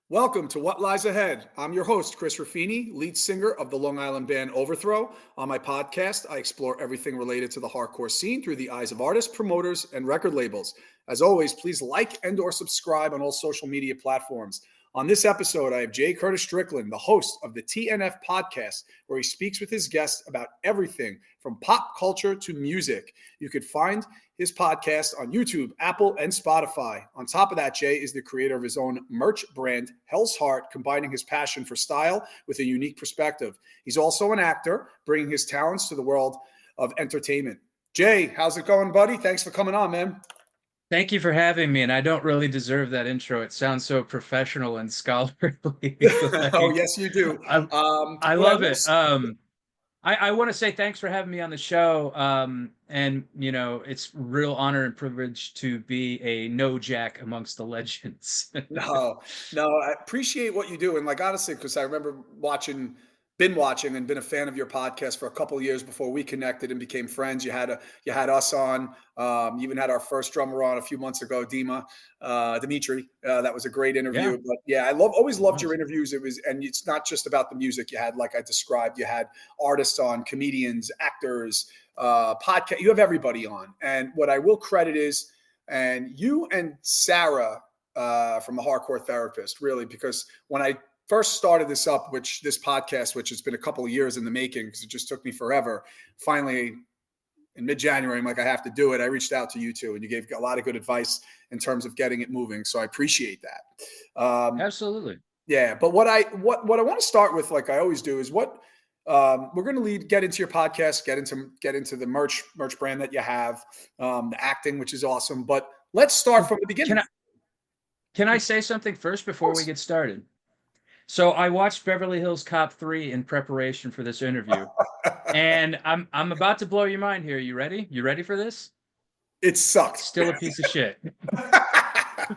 Welcome to What Lies Ahead. I'm your host, Chris Raffini, lead singer of the Long Island band Overthrow. On my podcast, I explore everything related to the hardcore scene through the eyes of artists, promoters, and record labels. As always, please like and or subscribe on all social media platforms. On this episode, I have J. Curtis Strickland, the host of the T&F Podcast, where he speaks with his guests about everything from pop culture to music. You could find his podcast on YouTube, Apple, and Spotify. On top of that, Jay is the creator of his own merch brand, HellsHeart, combining his passion for style with a unique perspective. He's also an actor, bringing his talents to the world of entertainment. Jay, how's it going, buddy? Thanks for coming on, man. Thank you for having me, and I don't really deserve that intro. It sounds so professional and scholarly. Oh, yes, you do. I, I What I love will it. I want to say thanks for having me on the show. And it's real honor and privilege to be a no jack amongst the legends. No, I appreciate what you do. And like, honestly, because I remember been watching and been a fan of your podcast for a couple of years before we connected and became friends. You had us on, you even had our first drummer on a few months ago, Dimitri. That was a great Yeah, interview. But yeah, always it loved your was. interviews. And it's not just about the music you had, like I described, you had artists on, comedians, actors, podcast, you have everybody on. And what I will credit is, and you and Sarah from the Hardcore Therapist, really, because when I first started this podcast, which has been a couple of years in the making, because it just took me forever. Finally, in mid-January, I'm like, I have to do it. I reached out to you two, and you gave a lot of good advice in terms of getting it moving. So I appreciate that. Absolutely. Yeah, but what I want to start with, like I always do, is what we're going to get into your podcast, get into the merch brand that you have, the acting, which is awesome. But let's start from the beginning. Can I can I say something first Of before we course. get started? So I watched Beverly Hills Cop 3 in preparation for this interview, and I'm about to blow your mind here. You ready? You ready for this? It sucked. Still a piece of shit.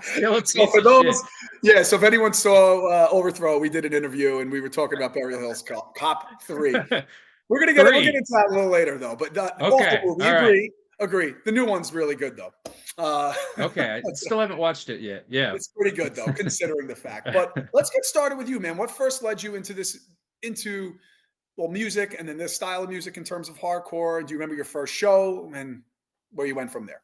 Still a So piece for of those, shit. yeah. So if anyone saw Overthrow, we did an interview and we were talking about Beverly Hills Cop 3. We'll get Three. into that a little later though. But both the Okay. movie, All right. agree. The new one's really good though. Uh, Okay. I still haven't watched it yet. Yeah. it's pretty good though, considering the fact. But let's get started with you, man. What first led you into well music and then this style of music in terms of hardcore? Do you remember your first show and where you went from there?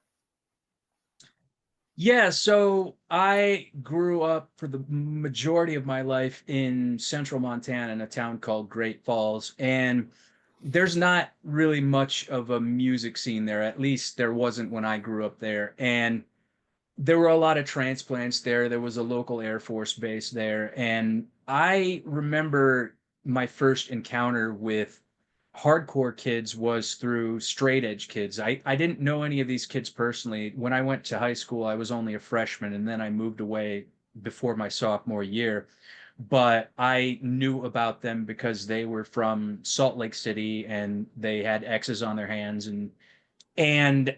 Yeah, so I grew up for the majority of my life in central Montana in a town called Great Falls, and there's not really much of a music scene there. At least there wasn't when I grew up there. And there were a lot of transplants there. There was a local Air Force base there. And I remember my first encounter with hardcore kids was through straight edge kids. I didn't know any of these kids personally. When I went to high school, I was only a freshman, and then I moved away before my sophomore year. But I knew about them because they were from Salt Lake City and they had X's on their hands, and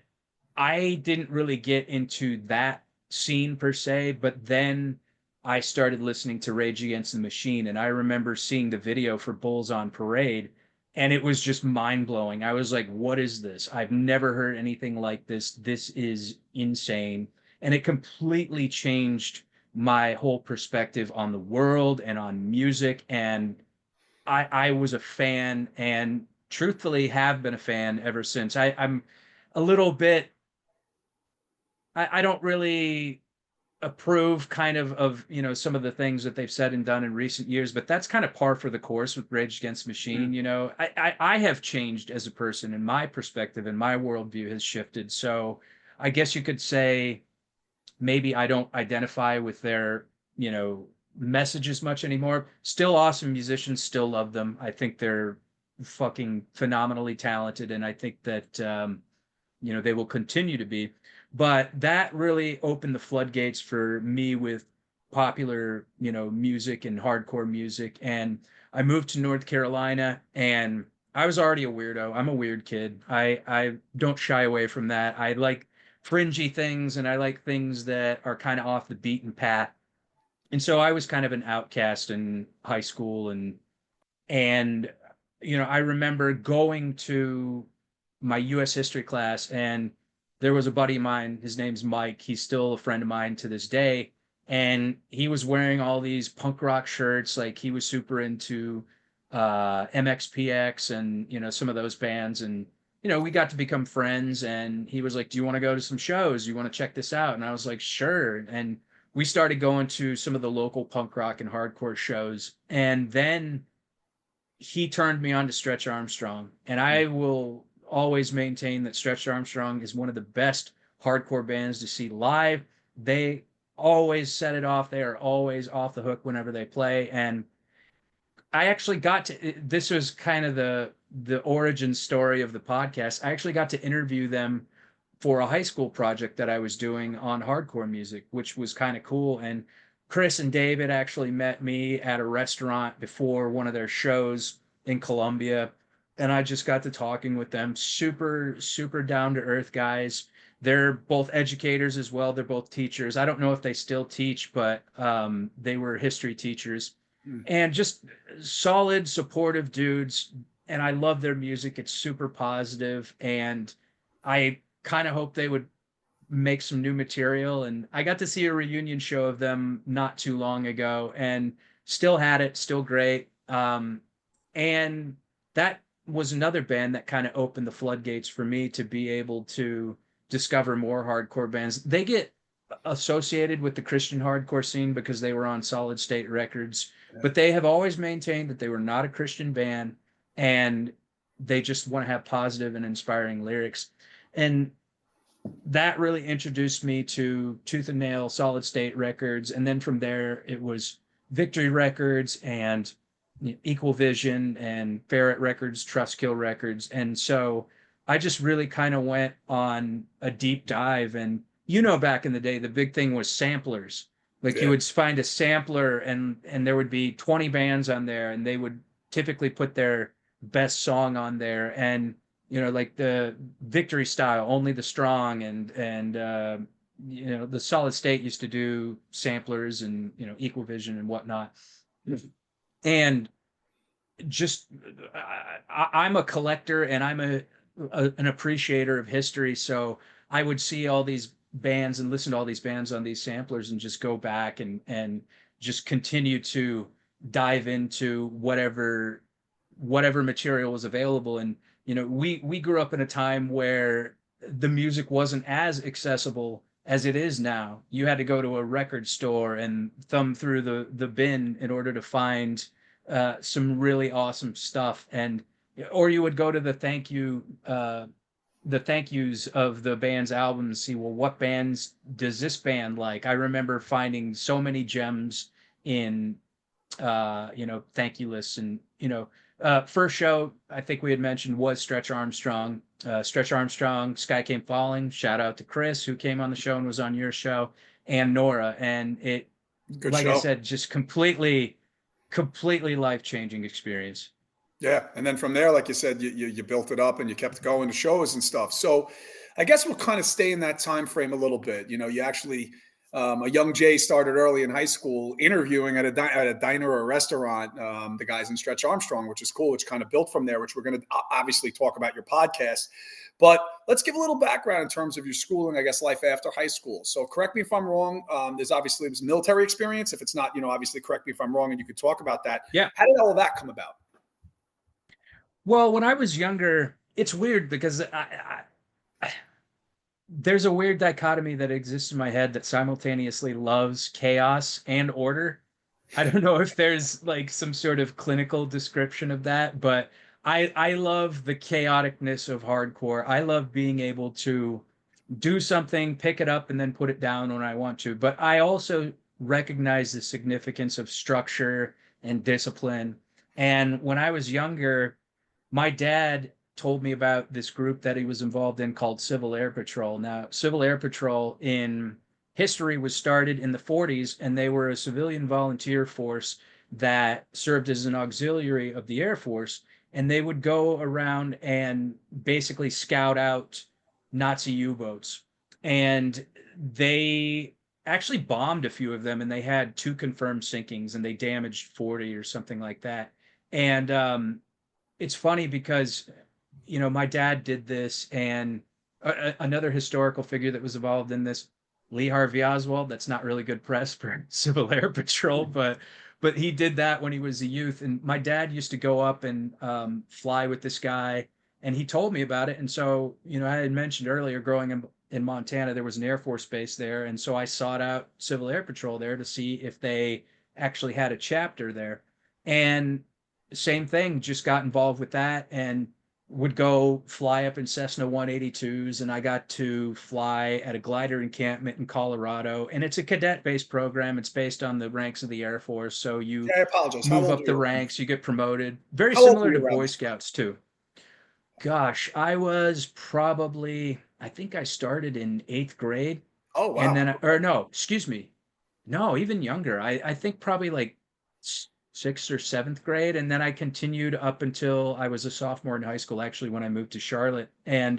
I didn't really get into that scene per se, but then I started listening to Rage Against the Machine, and I remember seeing the video for Bulls on Parade, and it was just mind blowing. I was like, what is this? I've never heard anything like this. This is insane. And it completely changed my whole perspective on the world and on music. And I was a fan and truthfully have been a fan ever since. I'm a little bit I don't really approve kind of some of the things that they've said and done in recent years, but that's kind of par for the course with Rage Against the Machine. Mm. I have changed as a person, and my perspective and my worldview has shifted. So I guess you could say maybe I don't identify with their you know message as much anymore. Still awesome musicians, still love them. I think they're fucking phenomenally talented, and I think that they will continue to be. But that really opened the floodgates for me with popular, music and hardcore music. And I moved to North Carolina, and I was already a weirdo. I'm a weird kid. I don't shy away from that. I like fringy things and I like things that are kind of off the beaten path. And so I was kind of an outcast in high school, and I remember going to my US history class, and there was a buddy of mine, his name's Mike. He's still a friend of mine to this day. and he was wearing all these punk rock shirts. Like he was super into MXPX and some of those bands, and we got to become friends. And he was like, "Do you want to go to some shows? You want to check this out?" And I was like, "Sure." And we started going to some of the local punk rock and hardcore shows, and then he turned me on to Stretch Armstrong, and I will always maintain that Stretch Armstrong is one of the best hardcore bands to see live. They always set it off. They are always off the hook whenever they play. And I actually got to, this was kind of the origin story of the podcast. I actually got to interview them for a high school project that I was doing on hardcore music, which was kind of cool. And Chris and David actually met me at a restaurant before one of their shows in Columbia. And I just got to talking with them. Super, super down to earth guys. They're both educators as well. They're both teachers. I don't know if they still teach, but they were history teachers, and just solid, supportive dudes. And I love their music. It's super positive, and I kind of hope they would make some new material. And I got to see a reunion show of them not too long ago, and still had it, still great. And that was another band that kind of opened the floodgates for me to be able to discover more hardcore bands. They get associated with the Christian hardcore scene because they were on Solid State Records, but they have always maintained that they were not a Christian band, and they just want to have positive and inspiring lyrics. And that really introduced me to Tooth and Nail, Solid State Records, and then from there it was Victory Records and Equal Vision and Ferret Records, Trustkill Records. And so I just really kind of went on a deep dive. And back in the day, the big thing was samplers. Like you would find a sampler, and there would be 20 bands on there, and they would typically put their best song on there. And like the Victory style, Only the Strong, and the Solid State used to do samplers, and Equal Vision and whatnot. And just I'm a collector, and I'm an appreciator of history, so I would see all these bands and listen to all these bands on these samplers, and just go back and just continue to dive into whatever material was available. And we grew up in a time where the music wasn't as accessible as it is now. You had to go to a record store and thumb through the bin in order to find some really awesome stuff. And or you would go to the thank yous of the band's albums and see, well, what bands does this band like? I remember finding so many gems in thank you lists. And first show I think we had mentioned was Stretch Armstrong. Stretch Armstrong, Sky Came Falling. Shout out to Chris, who came on the show and was on your show, and Nora. And it, Good like show. I said, just completely life-changing experience. Yeah, and then from there, like you said, you built it up and you kept going to shows and stuff. So I guess we'll kind of stay in that time frame a little bit. You actually, a young Jay started early in high school interviewing at a diner or a restaurant, the guys in Stretch Armstrong, which is cool, which kind of built from there, which we're going to obviously talk about your podcast. But let's give a little background in terms of your schooling, I guess, life after high school. So correct me if I'm wrong. There's obviously it was military experience. If it's not, obviously correct me if I'm wrong, and you could talk about that. Yeah. How did all of that come about? Well, when I was younger, it's weird because there's a weird dichotomy that exists in my head that simultaneously loves chaos and order. I don't know if there's like some sort of clinical description of that, but I love the chaoticness of hardcore. I love being able to do something, pick it up, and then put it down when I want to. But I also recognize the significance of structure and discipline. And when I was younger, my dad told me about this group that he was involved in called Civil Air Patrol. Now, Civil Air Patrol in history was started in the 40s, and they were a civilian volunteer force that served as an auxiliary of the Air Force. And they would go around and basically scout out Nazi U-boats. And they actually bombed a few of them, and they had 2 confirmed sinkings, and they damaged 40 or something like that. And it's funny because my dad did this, and another historical figure that was involved in this Lee Harvey Oswald. That's not really good press for Civil Air Patrol, but he did that when he was a youth. And my dad used to go up and fly with this guy, and he told me about it. And so, I had mentioned earlier, growing in Montana, there was an Air Force base there, and so I sought out Civil Air Patrol there to see if they actually had a chapter there. And same thing, just got involved with that and would go fly up in Cessna 182s, and I got to fly at a glider encampment in Colorado. And it's a cadet-based program. It's based on the ranks of the Air Force, so you Yeah, I apologize. How move old up are the you? ranks, you get promoted. Very How old were similar to you around Boy this time? Scouts too. Gosh, I was probably, I think I started in 8th grade, Oh, and wow. then or no, excuse me, no, even younger. I think probably like 6th or 7th grade, and then I continued up until I was a sophomore in high school. Actually, when I moved to Charlotte, and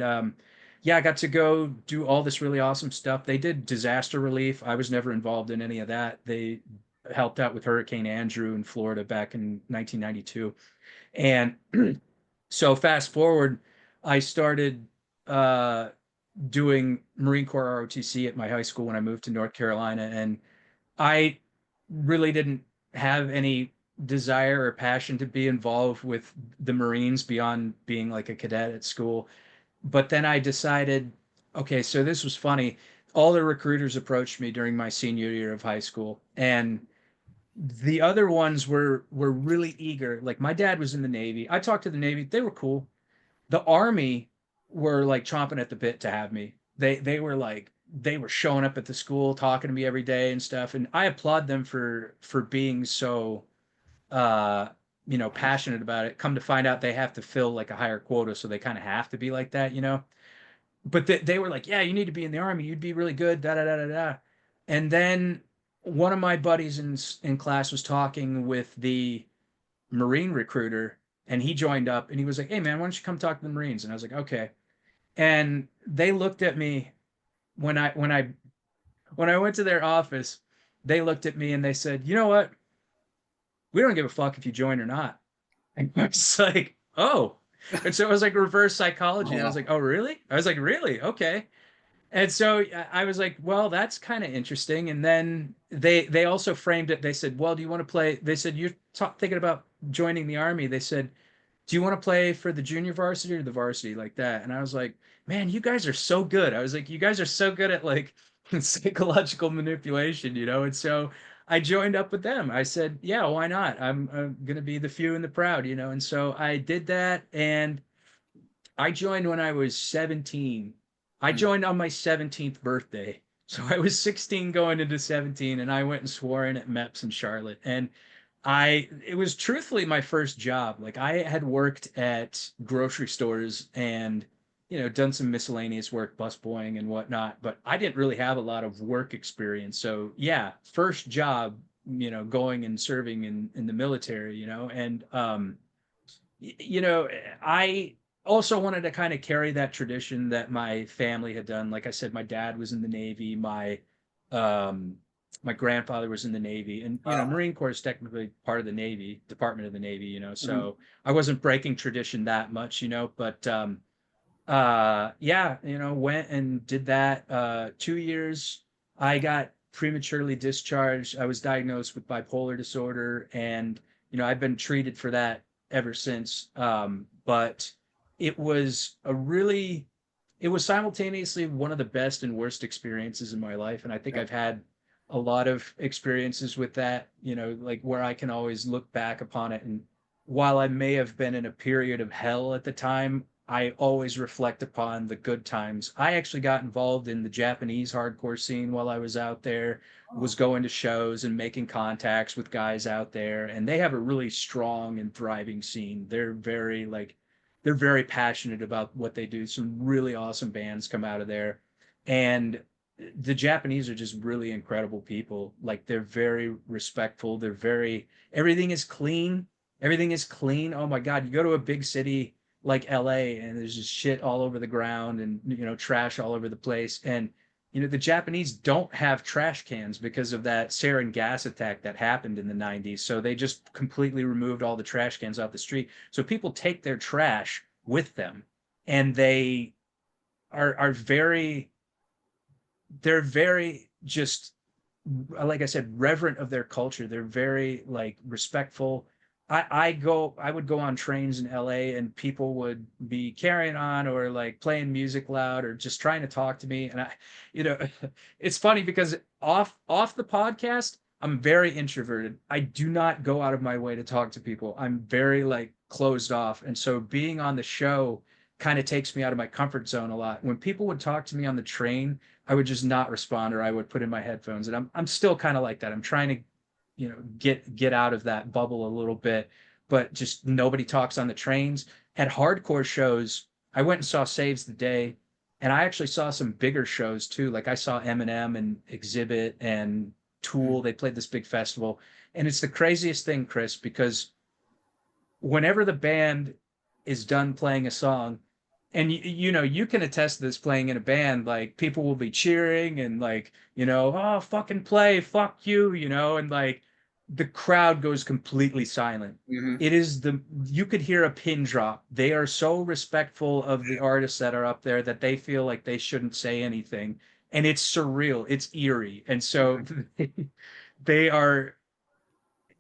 yeah, I got to go do all this really awesome stuff. They did disaster relief. I was never involved in any of that. They helped out with Hurricane Andrew in Florida back in 1992, and so fast forward, I started uh, doing Marine Corps ROTC at my high school when I moved to North Carolina, and I really didn't have any desire or passion to be involved with the Marines beyond being like a cadet at school. But then I decided, okay, so this was funny. All the recruiters approached me during my senior year of high school, and the other ones were really eager. Like my dad was in the Navy. I talked to the Navy. They were cool. The Army were like chomping at the bit to have me. They were like they were showing up at the school, talking to me every day and stuff. And I applaud them for being so uh passionate about it. Come to find out they have to fill like a higher quota, so they kind of have to be like that. But they were like, yeah, you need to be in the Army. You'd be really good. Da da da da da. And then one of my buddies in class was talking with the Marine recruiter, and he joined up, and he was like, hey man, why don't you come talk to the Marines? And I was like, okay. And they looked at me when I went to their office. They looked at me and they said, you know what, we don't give a fuck if you join or not. And I was like, oh. And so it was like reverse psychology. Oh, And I was wow. like, oh really? I was like, really? Okay. And so I was like, well, that's kind of interesting. And then they also framed it. They said, well, do you want to play? They said, you're thinking about joining the Army. They said, do you want to play for the junior varsity or the varsity, like that? And I was like, man, you guys are so good. I was like, you guys are so good at like psychological manipulation. And so I joined up with them. I said, yeah, why not? I'm going to be the few and the proud. And so I did that, and I joined when I was 17. I Hmm. joined on my 17th birthday. So I was 16 going into 17, and I went and swore in at MEPS in Charlotte. And it was truthfully my first job. Like I had worked at grocery stores and, done some miscellaneous work, busboying and whatnot, but I didn't really have a lot of work experience. So yeah, first job, going and serving in the military. And, you know, I also wanted to kind of carry that tradition that my family had done. Like I said, my dad was in the Navy, um my grandfather was in the Navy, and Wow. Marine Corps is technically part of the Navy, Department of the Navy. Mhm. So I wasn't breaking tradition that much. But yeah, went and did that 2 years. I got prematurely discharged. I was diagnosed with bipolar disorder, and I've been treated for that ever since. But it was it was simultaneously one of the best and worst experiences in my life, and I think Yeah. I've had a lot of experiences with that, like where I can always look back upon it. And while I may have been in a period of hell at the time, I always reflect upon the good times. I actually got involved in the Japanese hardcore scene while I was out there, Oh, was going to shows and making contacts with guys out there, and they have a really strong and thriving scene. They're very passionate about what they do. Some really awesome bands come out of there. And the Japanese are just really incredible people. Like they're very respectful. Everything is clean. Everything is clean. Oh my God. You go to a big city like LA, and there's just shit all over the ground, and trash all over the place. And the Japanese don't have trash cans because of that sarin gas attack that happened in the 90s. So they just completely removed all the trash cans off the street. So people take their trash with them, and they are very they're very just, like I said, reverent of their culture. They're very like respectful. I would go on trains in LA and people would be carrying on or like playing music loud or just trying to talk to me. And you know, it's funny because off the podcast, I'm very introverted. I do not go out of my way to talk to people. I'm very like closed off. And so being on the show kind of takes me out of my comfort zone a lot. When people would talk to me on the train, I would just not respond or I would put in my headphones. And I'm still kind of like that. I'm trying to, get out of that bubble a little bit, but just nobody talks on the trains. At hardcore shows, I went and saw Saves the Day, and I actually saw some bigger shows too. Like I saw Eminem and Exhibit and Tool. They played this big festival. And it's the craziest thing, Chris, because whenever the band is done playing a song, and you can attest to this playing in a band, like people will be cheering and like, oh, fucking play, fuck you, and like the crowd goes completely silent. Hmm. It is you could hear a pin drop. They are so respectful of the artists that are up there that they feel like they shouldn't say anything. And it's surreal, it's eerie. And so they are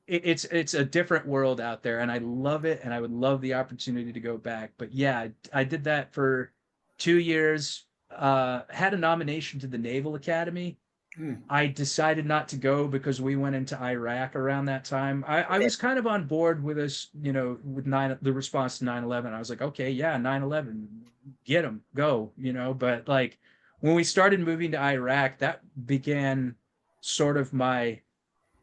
it's a different world out there and I love it and I would love the opportunity to go back. But yeah, I did that for 2 years. Had a nomination to the Naval Academy. Mm. I decided not to go because we went into Iraq around that time. I was kind of on board with us, with the response to 9/11. I was like, okay, yeah, 9/11, get them, go, but like when we started moving to Iraq, that began sort of my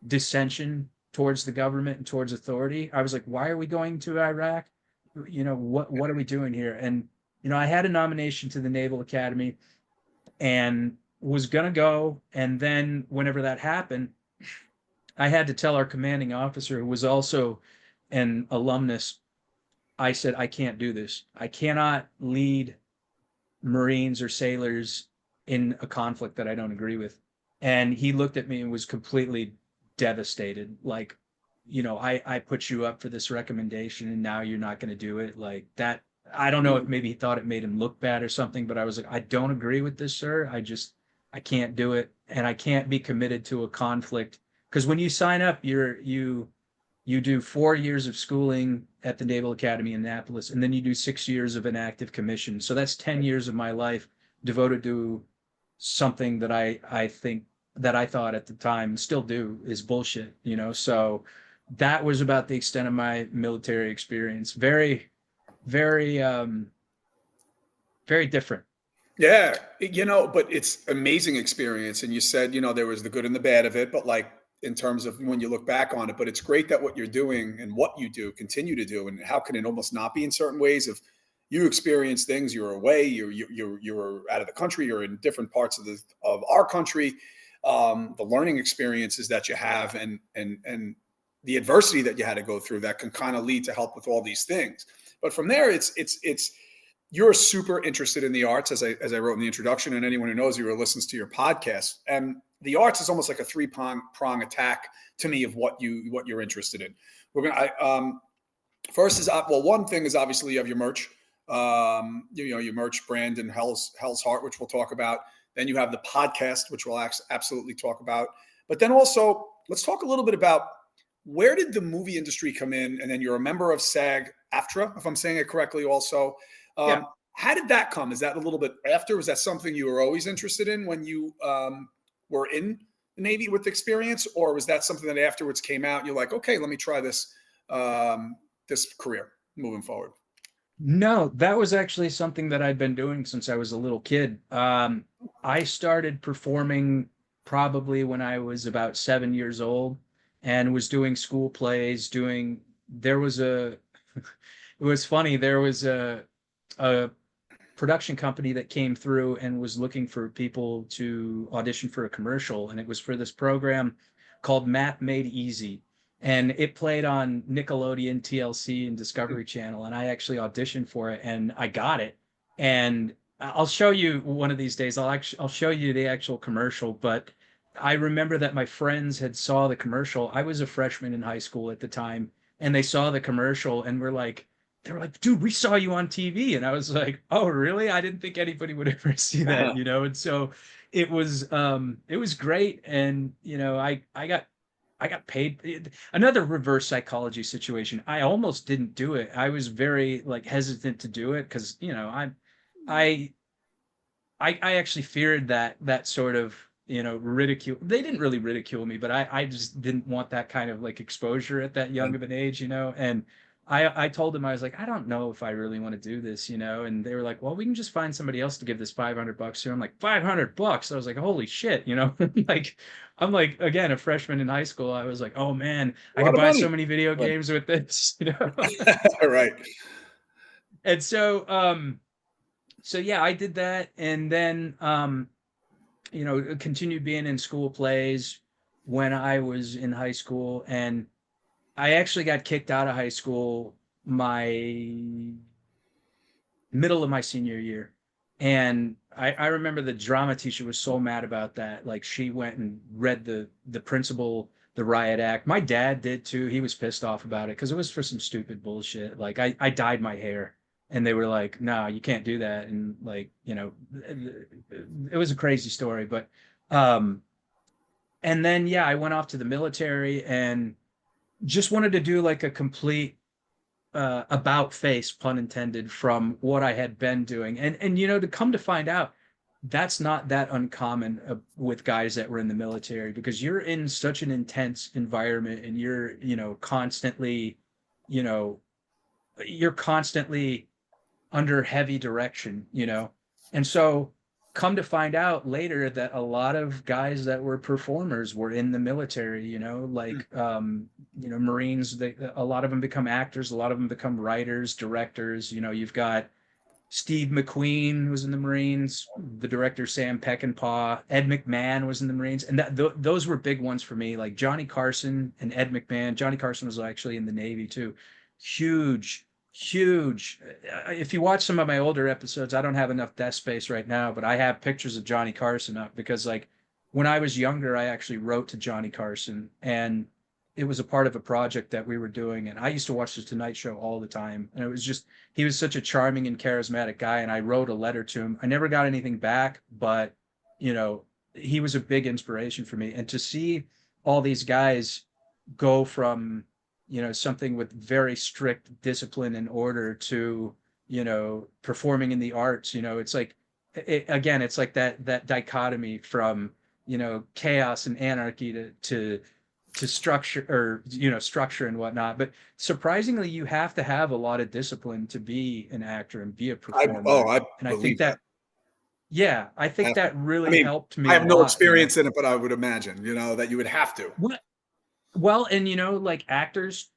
dissension towards the government and towards authority. I was like, why are we going to Iraq? What are we doing here? And I had a nomination to the Naval Academy and was gonna go. And then whenever that happened, I had to tell our commanding officer, who was also an alumnus, I said, I can't do this. I cannot lead Marines or sailors in a conflict that I don't agree with. And he looked at me and was completely devastated. Like, I put you up for this recommendation and now you're not going to do it. Like that. I don't know if maybe he thought it made him look bad or something, but I was like, I don't agree with this, sir. I can't do it. And I can't be committed to a conflict. Because when you sign up, you do 4 years of schooling at the Naval Academy in Annapolis, and then you do 6 years of an active commission. So that's 10 years of my life devoted to something that I think that I thought at the time, still do, is bullshit, So that was about the extent of my military experience. Very, very, very different. Yeah, but it's amazing experience. And you said, there was the good and the bad of it, but like in terms of when you look back on it, but it's great that what you're doing and what you do continue to do. And how can it almost not be in certain ways if you experience things, you're away, you're out of the country, you're in different parts of our country, the learning experiences that you have and the adversity that you had to go through that can kind of lead to help with all these things. But from there, it's you're super interested in the arts, as I wrote in the introduction, and anyone who knows you or listens to your podcast. And the arts is almost like a three-prong attack to me of what you're interested in. First is well, one thing is obviously you have your merch, your merch brand and HellsHeart, which we'll talk about. Then you have the podcast, which we'll absolutely talk about. But then also let's talk a little bit about where did the movie industry come in, and then you're a member of SAG-AFTRA, if I'm saying it correctly. Also. Yeah. How did that come? Is that a little bit after? Was that something you were always interested in when you were in the Navy with experience, or was that something that afterwards came out and you're like, okay, let me try this this career moving forward? No, that was actually something that I'd been doing since I was a little kid. I started performing probably when I was about 7 years old and was doing school plays, there was a, it was funny, there was a production company that came through and was looking for people to audition for a commercial, and it was for this program called Math Made Easy, and it played on Nickelodeon, TLC, and Discovery Channel, and I actually auditioned for it and I got it. And I'll show you one of these days. I'll show you the actual commercial, but I remember that my friends had saw the commercial. I was a freshman in high school at the time, and they saw the commercial and were like, they were like, dude, we saw you on TV. And I was like, oh, really? I didn't think anybody would ever see that, you know? And so it was great. And, you know, I got paid. Another reverse psychology situation. I almost didn't do it. I was very like hesitant to do it because, you know, I, I actually feared that sort of, you know, ridicule. They didn't really ridicule me, but I just didn't want that kind of like exposure at that young of an age, you know. And I told them, I was like, I don't know if I really want to do this, you know. And they were like, well, we can just find somebody else to give this $500 to. I'm like, $500. I was like, holy shit, you know. Like I'm like, again, a freshman in high school. I was like, oh man, A I lot could of buy so money. many video Right. games with this, you know. Right. And so so yeah, I did that. And then you know, continued being in school plays when I was in high school. And I actually got kicked out of high school my middle of my senior year. And I remember the drama teacher was so mad about that. Like she went and read the principal the riot act. My dad did too. He was pissed off about it because it was for some stupid bullshit. Like I dyed my hair and they were like, no, you can't do that. And like, you know, it was a crazy story. But um and then yeah, I went off to the military and just wanted to do like a complete about face, pun intended, from what I had been doing. And you know, to come to find out, that's not that uncommon with guys that were in the military because you're in such an intense environment and you're, you know, constantly, you know, you're constantly under heavy direction, you know. And so come to find out later that a lot of guys that were performers were in the military, you know, like you know, Marines, a lot of them become actors, a lot of them become writers, directors, you know, you've got Steve McQueen who was in the Marines, the director Sam Peckinpah, Ed McMahon was in the Marines, and those were big ones for me, like Johnny Carson and Ed McMahon. Johnny Carson was actually in the Navy too. Huge, huge. If you watch some of my older episodes, I don't have enough desk space right now, but I have pictures of Johnny Carson up because like when I was younger, I actually wrote to Johnny Carson and it was a part of a project that we were doing. And I used to watch the Tonight Show all the time. And it was just, he was such a charming and charismatic guy. And I wrote a letter to him. I never got anything back, but, you know, he was a big inspiration for me. And to see all these guys go from, you know, something with very strict discipline and order to, you know, performing in the arts, you know, it's like, again, it's like that dichotomy from, you know, chaos and anarchy to structure or you know structure and whatnot. But surprisingly you have to have a lot of discipline to be an actor and be a performer. I And I think believe that. that yeah, I think Have to. that I really mean, helped I me a have no lot, you know. experience in it, but I would imagine, you know, that you would have to. What Well, and you know, like actors,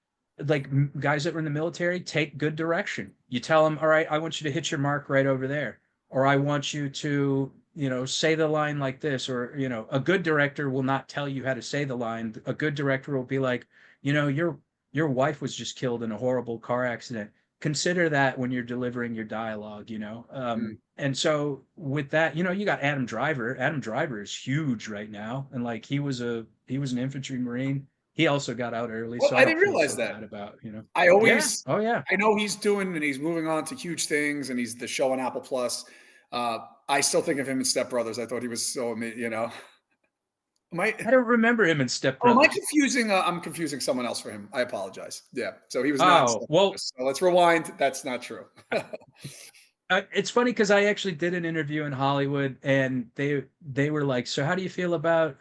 like guys that were in the military, take good direction. You tell them, all right, I want you to hit your mark right over there, or I want you to, you know, say the line like this, or you know, a good director will not tell you how to say the line. A good director will be like, you know, your wife was just killed in a horrible car accident. Consider that when you're delivering your dialogue, you know. Mm. And so with that, you know, you got Adam Driver. Adam Driver is huge right now, and like he was an infantry marine. He also got out early, Well, so I I don't didn't feel realize so that. bad about, you know. I Yeah. always, Oh yeah. I know he's doing and he's moving on to huge things and he's the show on Apple Plus. I still think of him in Step Brothers. I thought he was so amazing, you know. Am I, I don't remember him in Step oh, am I Brothers. confusing? I'm confusing someone else for him. I apologize. Yeah. So he was not in Oh, Step well, Brothers. So let's rewind. That's not true. it's funny because I actually did an interview in Hollywood and they were like, "So how do you feel about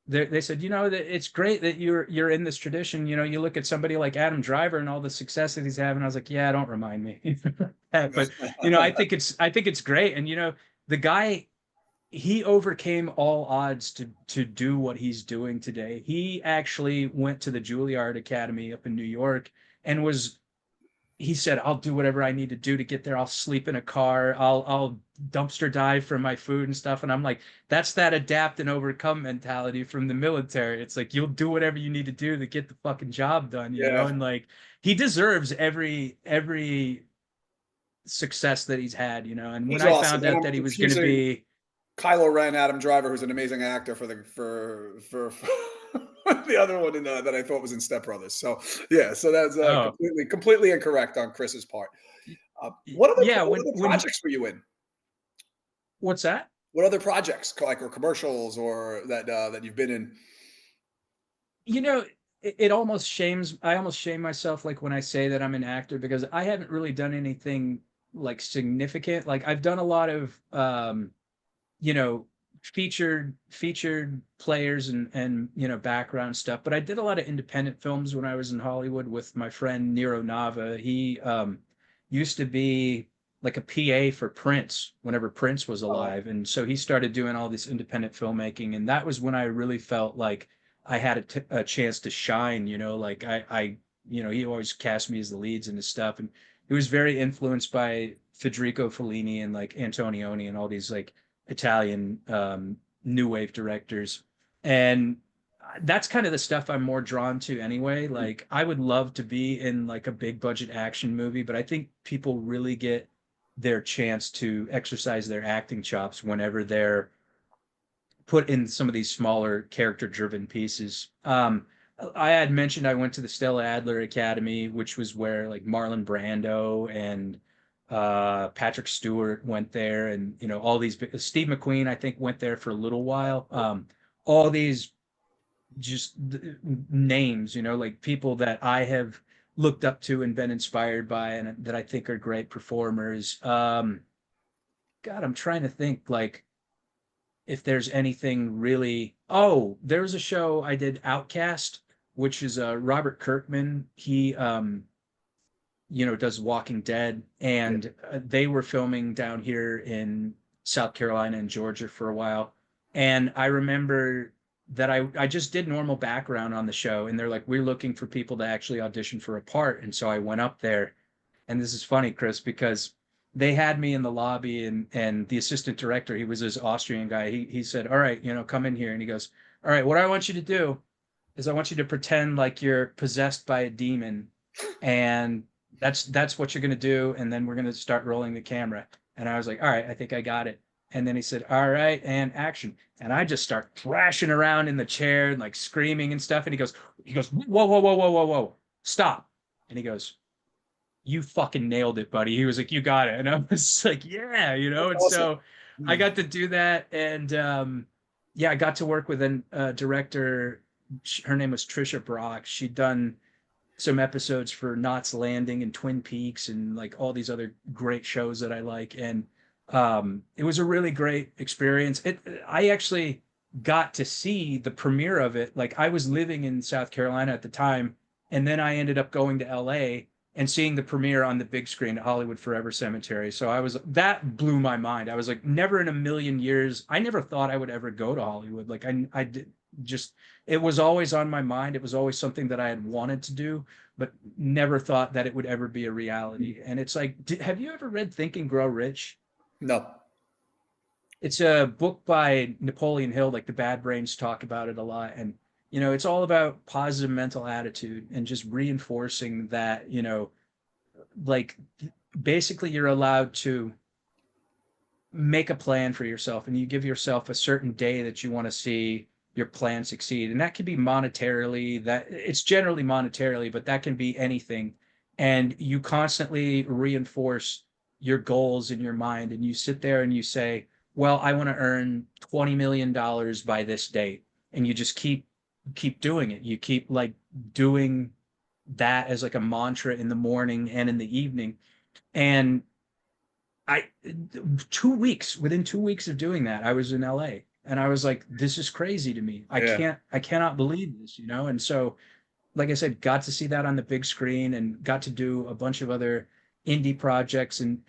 they said, you know, that it's great that you're in this tradition. You know, you look at somebody like Adam Driver and all the success that he's having." I was like, yeah, don't remind me. But you know, I think it's great. And you know, the guy, he overcame all odds to do what he's doing today. He actually went to the Juilliard Academy up in New York and was he said, I'll do whatever I need to do to get there. I'll sleep in a car. I'll dumpster dive for my food and stuff. And I'm like, that's that adapt and overcome mentality from the military. It's like you'll do whatever you need to do to get the fucking job done, you know? Yeah. And like he deserves every success that he's had, you know. And when He's I awesome. found And out I'm that he was gonna confusing be Kylo Ren, Adam Driver, who's an amazing actor for The other one that I thought was in Step Brothers. So yeah, so that's Oh, completely incorrect on Chris's part. y- yeah. What When other when projects were you in? what's that? What other projects, like, or commercials, or that you've been in? You know, it almost shames. I almost shame myself, like when I say that I'm an actor, because I haven't really done anything like significant. Like I've done a lot of you know, featured players and background stuff. But I did a lot of independent films when I was in Hollywood with my friend Nero Nava. He used to be like a PA for Prince whenever Prince was Oh, alive, and so he started doing all this independent filmmaking, and that was when I really felt like I had a chance to shine. Like he always cast me as the leads and his stuff, and he was very influenced by Federico Fellini and like Antonioni and all these like Italian new wave directors. And that's kind of the stuff I'm more drawn to anyway. Like I would love to be in like a big budget action movie, but I think people really get their chance to exercise their acting chops whenever they're put in some of these smaller character driven pieces. I had mentioned I went to the Stella Adler Academy, which was where like Marlon Brando and Patrick Stewart went there, and all these. Steve McQueen, I think, went there for a little while. All these just names, like people that I have looked up to and been inspired by, and that I think are great performers. God, I'm trying to think like if there's anything really. Oh, there's a show I did, Outcast, which is Robert Kirkman. He does Walking Dead, yeah. and they were filming down here in South Carolina and Georgia for a while. And I remember that I just did normal background on the show, and they're like, we're looking for people to actually audition for a part. And so I went up there, and this is funny, Chris, because they had me in the lobby, and the assistant director, he was this Austrian guy. He said, "All right, come in here," and he goes, "All right, what I want you to do is I want you to pretend like you're possessed by a demon, and that's what you're gonna do, and then we're gonna start rolling the camera." And I was like, "All right, I think I got it." And then he said, "All right, and action." And I just start thrashing around in the chair and like screaming and stuff. And he goes, "Whoa, whoa, whoa, whoa, whoa, whoa, stop!" And he goes, "You fucking nailed it, buddy." He was like, "You got it." And I was like, "Yeah," That's And awesome. so I Mm. got to do that. And yeah, I got to work with a director. Her name was Trisha Brock. She'd done some episodes for Knots Landing and Twin Peaks and like all these other great shows that I like. And it was a really great experience. I actually got to see the premiere of it. Like I was living in South Carolina at the time, and then I ended up going to LA and seeing the premiere on the big screen at Hollywood Forever Cemetery. So that blew my mind. I was like, never in a million years. I never thought I would ever go to Hollywood. Like I did just, it was always on my mind. It was always something that I had wanted to do, but never thought that it would ever be a reality. And it's like, have you ever read Think and Grow Rich? No. It's a book by Napoleon Hill. Like the Bad Brains talk about it a lot. And, it's all about positive mental attitude and just reinforcing that, like basically you're allowed to make a plan for yourself, and you give yourself a certain day that you want to see your plan succeed. And that can be monetarily, that it's generally monetarily, but that can be anything. And you constantly reinforce your goals in your mind, and you sit there and you say, well, I want to earn $20 million by this date. And you just keep doing it. You keep like doing that as like a mantra in the morning and in the evening. And I 2 weeks, within 2 weeks of doing that, I was in LA, and I was like, this is crazy to me. Yeah. I cannot believe this. And so, like I said, got to see that on the big screen and got to do a bunch of other indie projects. And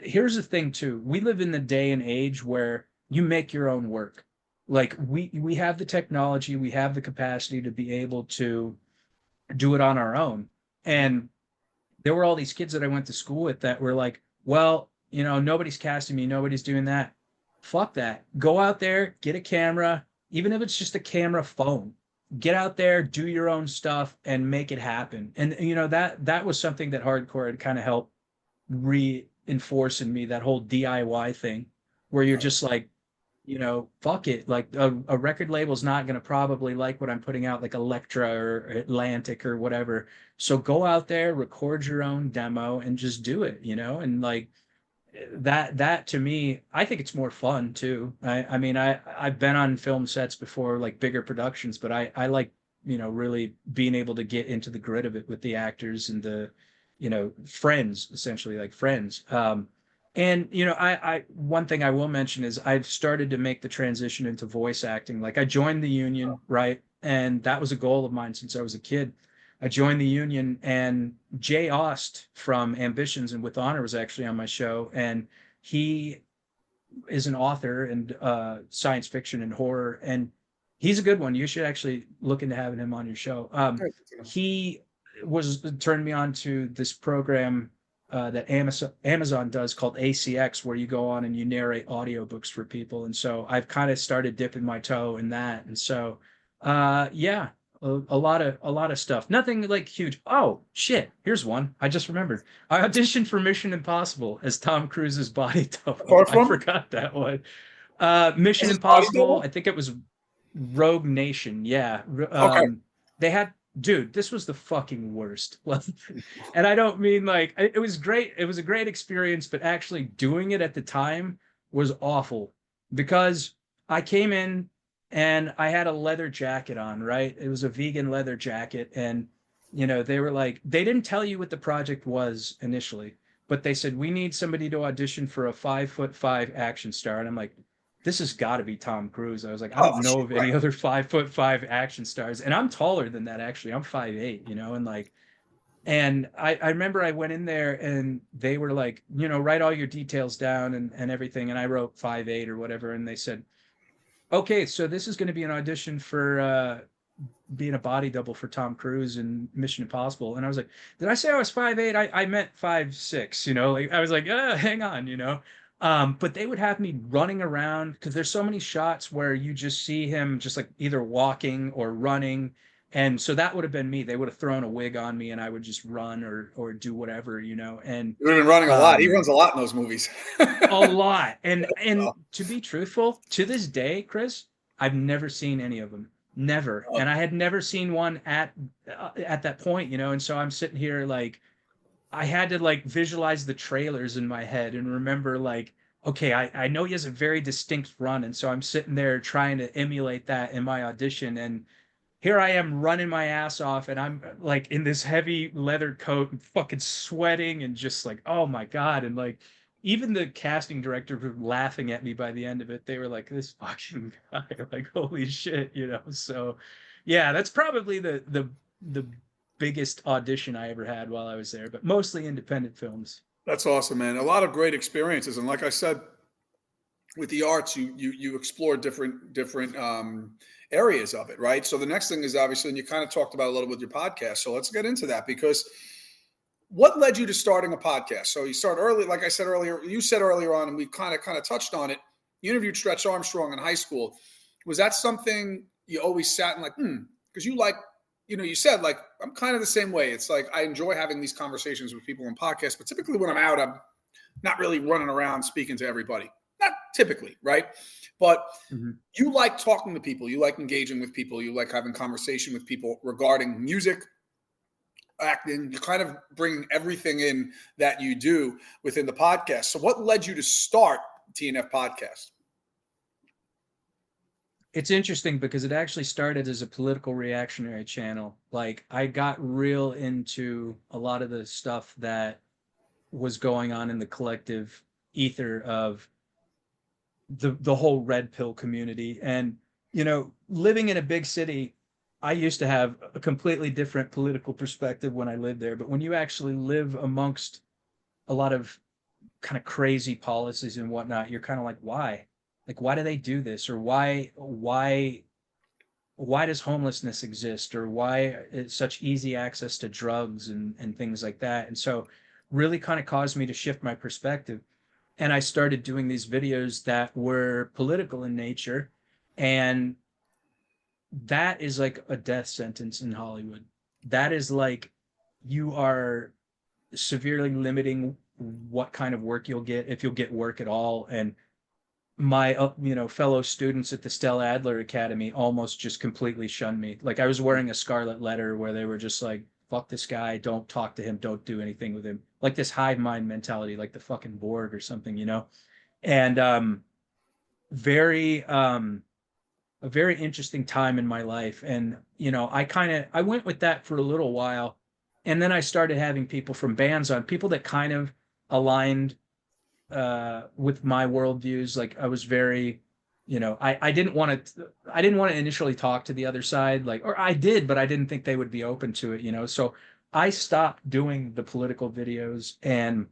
here's the thing too. We live in the day and age where you make your own work. Like we have the technology, we have the capacity to be able to do it on our own. And there were all these kids that I went to school with that were like, well, nobody's casting me, nobody's doing that. Fuck that. Go out there, get a camera, even if it's just a camera phone. Get out there, do your own stuff, and make it happen. And that was something that hardcore had kind of helped reinforce in me, that whole DIY thing, where you're just like, fuck it. Like a record label's not going to probably like what I'm putting out, like Elektra or Atlantic or whatever. So go out there, record your own demo and just do it, and like that to me, I think it's more fun too. I mean, I've been on film sets before, like bigger productions, but I like, really being able to get into the grit of it with the actors and the, friends, essentially like friends. And I one thing I will mention is I've started to make the transition into voice acting. Like I joined the union, right? And that was a goal of mine since I was a kid. I joined the union, and Jay Ost from Ambitions and With Honor was actually on my show, and he is an author and science fiction and horror, and he's a good one. You should actually look into having him on your show. He was turned me on to this program that Amazon does called ACX, where you go on and you narrate audiobooks for people, and so I've kind of started dipping my toe in that, and so yeah, a lot of stuff. Nothing like huge. Oh shit! Here's one I just remembered. I auditioned for Mission Impossible as Tom Cruise's body double. Apart I from forgot that one. Mission his body Impossible. double. I think it was Rogue Nation. Yeah. Okay. They had. Dude, this was the fucking worst. And I don't mean like it was great. It was a great experience, but actually doing it at the time was awful because I came in and I had a leather jacket on, right? It was a vegan leather jacket. And, they were like, they didn't tell you what the project was initially, but they said, we need somebody to audition for a 5'5" action star. And I'm like, this has got to be Tom Cruise. I was like, I Oh don't know shit! of Right. any other 5'5" action stars. And I'm taller than that, actually. I'm 5'8", and like, and I remember I went in there and they were like, write all your details down and everything. And I wrote 5'8" or whatever. And they said, okay, so this is going to be an audition for being a body double for Tom Cruise in Mission Impossible. And I was like, did I say I was 5'8"? I meant 5'6", like I was like, hang on, but they would have me running around because there's so many shots where you just see him just like either walking or running. And so that would have been me. They would have thrown a wig on me and I would just run or do whatever, and You've been running a lot. He um runs a lot in those movies. a lot. And Oh, to be truthful, to this day, Chris, I've never seen any of them. Never. oh, And I had never seen one at that point, and so I'm sitting here like I had to like visualize the trailers in my head and remember like okay, I know he has a very distinct run, and so I'm sitting there trying to emulate that in my audition, and here I am running my ass off, and I'm like in this heavy leather coat and fucking sweating and just like, oh my God. And like, even the casting director were laughing at me by the end of it. They were like, this fucking guy, like, holy shit, So yeah, that's probably the biggest audition I ever had while I was there, but mostly independent films. that's awesome, man. A lot of great experiences, and like I said, with the arts, you explore different areas of it, right? So the next thing is obviously, and you kind of talked about a little with your podcast. So let's get into that because what led you to starting a podcast? So you start early, like I said earlier. You said earlier on, and we kind of touched on it. You interviewed Stretch Armstrong in high school. Was that something you always sat and like, because you like, you said like I'm kind of the same way. It's like I enjoy having these conversations with people on podcasts, but typically when I'm out, I'm not really running around speaking to everybody. Not typically, right? But Mhm. you like talking to people. You like engaging with people. You like having conversation with people regarding music, acting. You kind of bring everything in that you do within the podcast. So, what led you to start T&F Podcast? It's interesting because it actually started as a political reactionary channel. Like I got real into a lot of the stuff that was going on in the collective ether of the whole red pill community. And living in a big city, I used to have a completely different political perspective when I lived there, but when you actually live amongst a lot of kind of crazy policies and whatnot, you're kind of like why do they do this, or why does homelessness exist, or why is such easy access to drugs and things like that. And so really kind of caused me to shift my perspective, and I started doing these videos that were political in nature. And that is like a death sentence in Hollywood. That is like you are severely limiting what kind of work you'll get, if you'll get work at all. And my fellow students at the Stella Adler Academy almost just completely shunned me. Like I was wearing a scarlet letter where they were just like, fuck this guy, don't talk to him, don't do anything with him. Like this hive mind mentality, like the fucking Borg or something. And very a very interesting time in my life. And I went with that for a little while. And then I started having people from bands on, people that kind of aligned with my worldviews. Like I was very, I didn't want to initially talk to the other side, like, or I did, but I didn't think they would be open to it. So I stopped doing the political videos and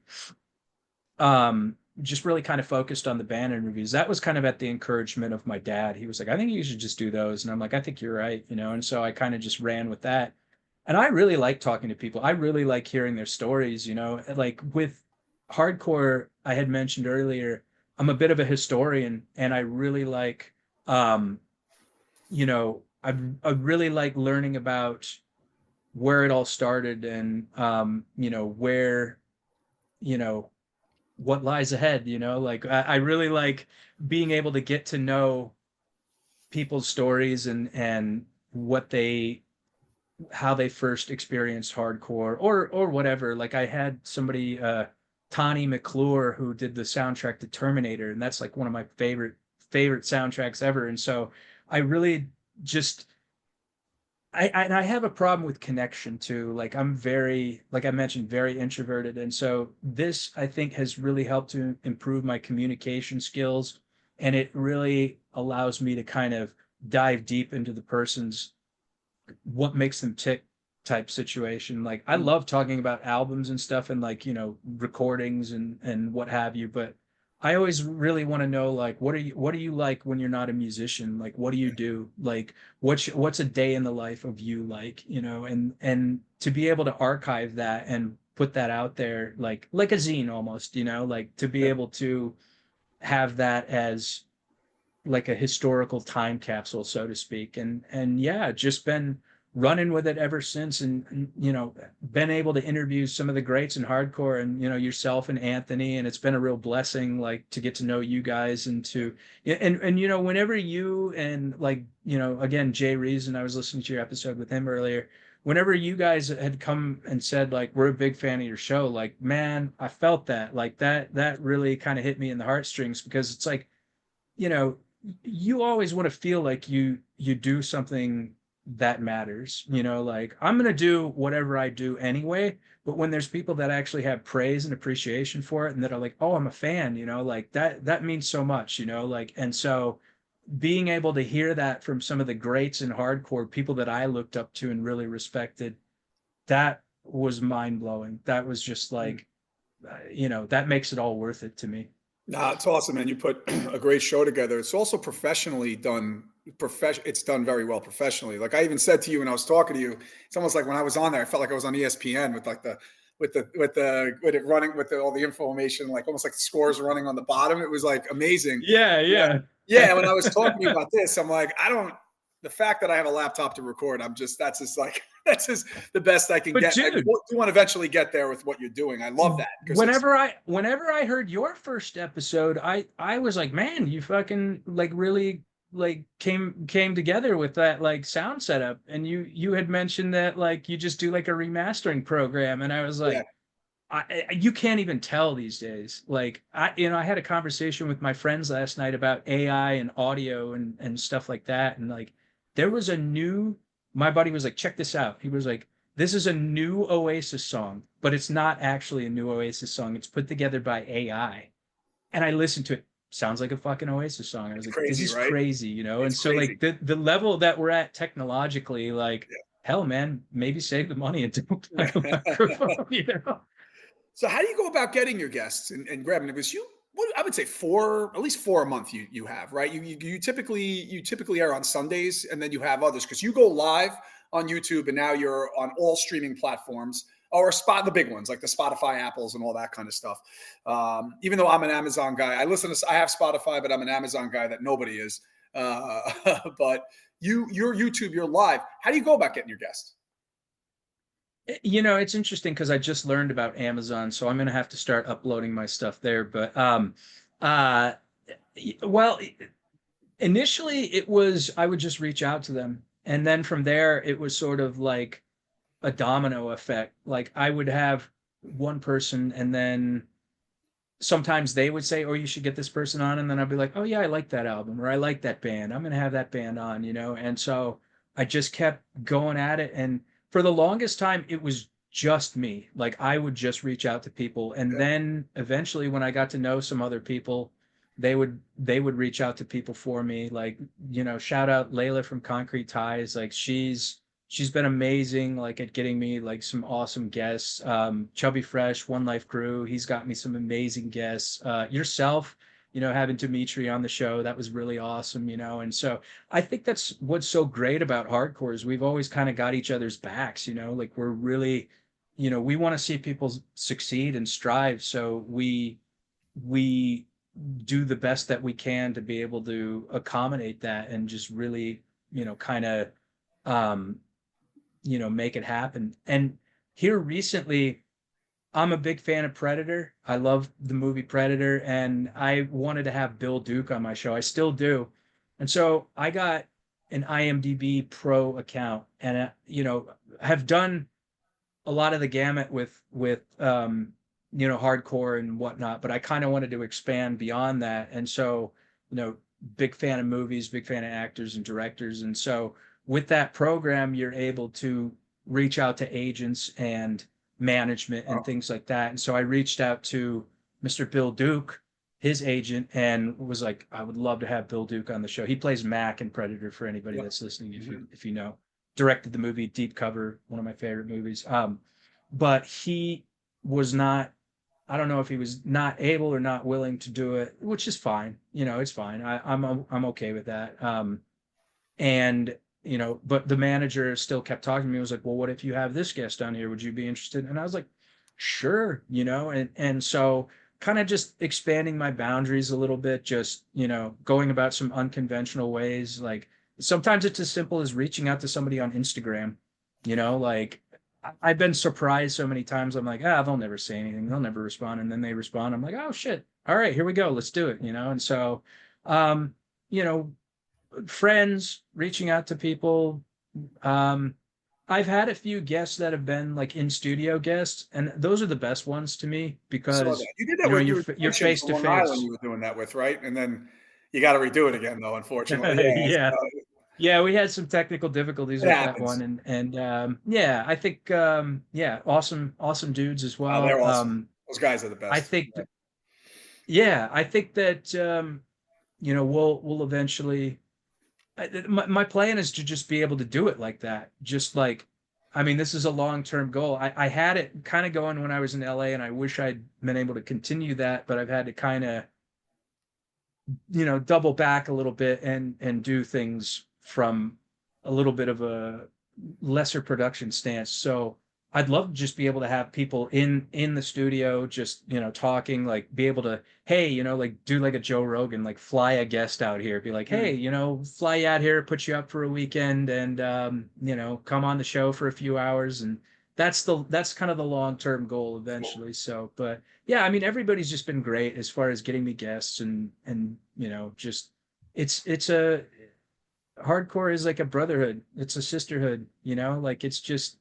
just really kind of focused on the band interviews. That was kind of at the encouragement of my dad. He was like, I think you should just do those. And I'm like, I think you're right. And so I kind of just ran with that. And I really like talking to people. I really like hearing their stories. Like with hardcore, I had mentioned earlier, I'm a bit of a historian and I really like, I really like learning about where it all started and, where, you know, what lies ahead. Like I really like being able to get to know people's stories and what they how they first experienced hardcore or whatever. Like I had somebody Tani McClure who did the soundtrack to Terminator, and that's like one of my favorite soundtracks ever. And so I really just I have a problem with connection too. Like I'm very, like I mentioned, very introverted. And so this I think has really helped to improve my communication skills. And it really allows me to kind of dive deep into the person's what makes them tick type situation. Like I love talking about albums and stuff and like, recordings and what have you, but I always really want to know like what do you like when you're not a musician? Like what do you do? Like what's a day in the life of you like, and to be able to archive that and put that out there like a zine almost, like to be Yeah. able to have that as like a historical time capsule, so to speak. And yeah, just been running with it ever since. And been able to interview some of the greats in hardcore and yourself and Anthony. And it's been a real blessing, like to get to know you guys and to and whenever you and like again Jay Reason, I was listening to your episode with him earlier. Whenever you guys had come and said like we're a big fan of your show, like man, I felt that like that really kind of hit me in the heartstrings because it's like you know, you always want to feel like you do something that matters. Like I'm going to do whatever I do anyway, but when there's people that actually have praise and appreciation for it and that are like, "Oh, I'm a fan," like that means so much, like and so being able to hear that from some of the greats in hardcore, people that I looked up to and really respected, that was mind-blowing. That was just like that makes it all worth it to me. Nah, it's awesome, man. You put a great show together. It's also professionally done. It's done very well professionally. Like I even said to you when I was talking to you, it's almost like when I was on there, I felt like I was on ESPN with like with it running with all the information, like almost like the scores running on the bottom. It was like amazing. Yeah, Yeah, yeah. yeah. When I was talking to you about this, I'm like, I don't. The fact that I have a laptop to record, that's just like that's just the best I can But get. I dude, do want to eventually get there with what you're doing. I love that because it's whenever I heard your first episode, I was like, man, you fucking like really like came together with that like sound setup. And you had mentioned that like you just do like a remastering program, and I was yeah. like, you can't even tell these days. Like I had a conversation with my friends last night about AI and audio and stuff like that, and like there was a new. My buddy was like, check this out. He was like, this is a new Oasis song, but it's not actually a new Oasis song. It's put together by AI, and I listened to it. Sounds like a fucking Oasis song. I was It's like, this crazy, is right? crazy. It's And so crazy. like the level that we're at technologically, like Yeah. hell, man, maybe save the money and don't buy a microphone. So how do you go about getting your guests and grabbing them? Because I would say four, at least four a month you have, right? You typically are on Sundays and then you have others because you go live on YouTube and now you're on all streaming platforms or the big ones like the Spotify, Apples, and all that kind of stuff. Even though I'm an Amazon guy, I have Spotify, but I'm an Amazon guy that nobody is. Uh, but your YouTube, you're live. How do you go about getting your guests? It's interesting because I just learned about Amazon, so I'm gonna have to start uploading my stuff there. But uh Well, initially it was I would just reach out to them, and then from there it was sort of like a domino effect. Like I would have one person, and then sometimes they would say, "Oh, you should get this person on," and then I'd be like, "Oh yeah, I like that album, or I like that band. I'm gonna have that band on," you know. And so I just kept going at it, and for the longest time, it was just me. Like I would just reach out to people, and Yeah. then eventually, when I got to know some other people, they would reach out to people for me. Like shout out Layla from Concrete Ties. Like she's been amazing, like at getting me like some awesome guests. Chubby Fresh, One Life Crew, he's got me some amazing guests. Yourself, having Dimitri on the show, that was really awesome, and so I think that's what's so great about hardcore is we've always kind of got each other's backs, like we're really, we want to see people succeed and strive, so we do the best that we can to be able to accommodate that and just really, kind of um make it happen. And here recently, I'm a big fan of Predator. I love the movie Predator, and I wanted to have Bill Duke on my show. I still do. And so I got an IMDb Pro account, and have done a lot of the gamut with hardcore and whatnot, but I kind of wanted to expand beyond that. And so, big fan of movies, big fan of actors and directors. And so with that program, you're able to reach out to agents and management and Oh, things like that. And so I reached out to Mr. Bill Duke, his agent, and was like, I would love to have Bill Duke on the show. He plays Mac in Predator for anybody yeah. that's listening, if you Mhm. if you know. Directed the movie Deep Cover, one of my favorite movies. But he was not, I don't know if he was not able or not willing to do it, which is fine. It's fine. I'm okay with that. And but the manager still kept talking to me. He was like, well, what if you have this guest on here? Would you be interested? And I was like, sure, and so kind of just expanding my boundaries a little bit, just going about some unconventional ways. Like sometimes it's as simple as reaching out to somebody on Instagram. Like I've been surprised so many times. I'm like, they'll never say anything, they'll never respond, and then they respond. I'm like, oh shit, all right, here we go, let's do it. And so um you know friends reaching out to people. Um, I've had a few guests that have been like in studio guests, and those are the best ones to me I saw because that. You did that with your you're extension face from to Long Island. face. You were doing that with, right? And then you got to redo it again, though. Unfortunately, yeah, Yeah, yeah, we had some technical difficulties it with that happens. one, and yeah, I think yeah, awesome dudes as well. They're awesome. Those guys are the I best. think Yeah. yeah, I think that we'll eventually my plan is to just be able to do it like that. Just like, I mean, this is a long-term goal. I had it kind of going when I was in LA, and I wish I'd been able to continue that, but I've had to kind of, double back a little bit and do things from a little bit of a lesser production stance. So I'd love to just be able to have people in the studio, just talking, like be able to, hey, like do like a Joe Rogan, like fly a guest out here, be like, hey, Mm. fly you out here, put you up for a weekend, and come on the show for a few hours, and that's kind of the long term goal Cool. eventually. So, but yeah, I mean, everybody's just been great as far as getting me guests, and just it's a hardcore is like a brotherhood. It's a sisterhood, like it's just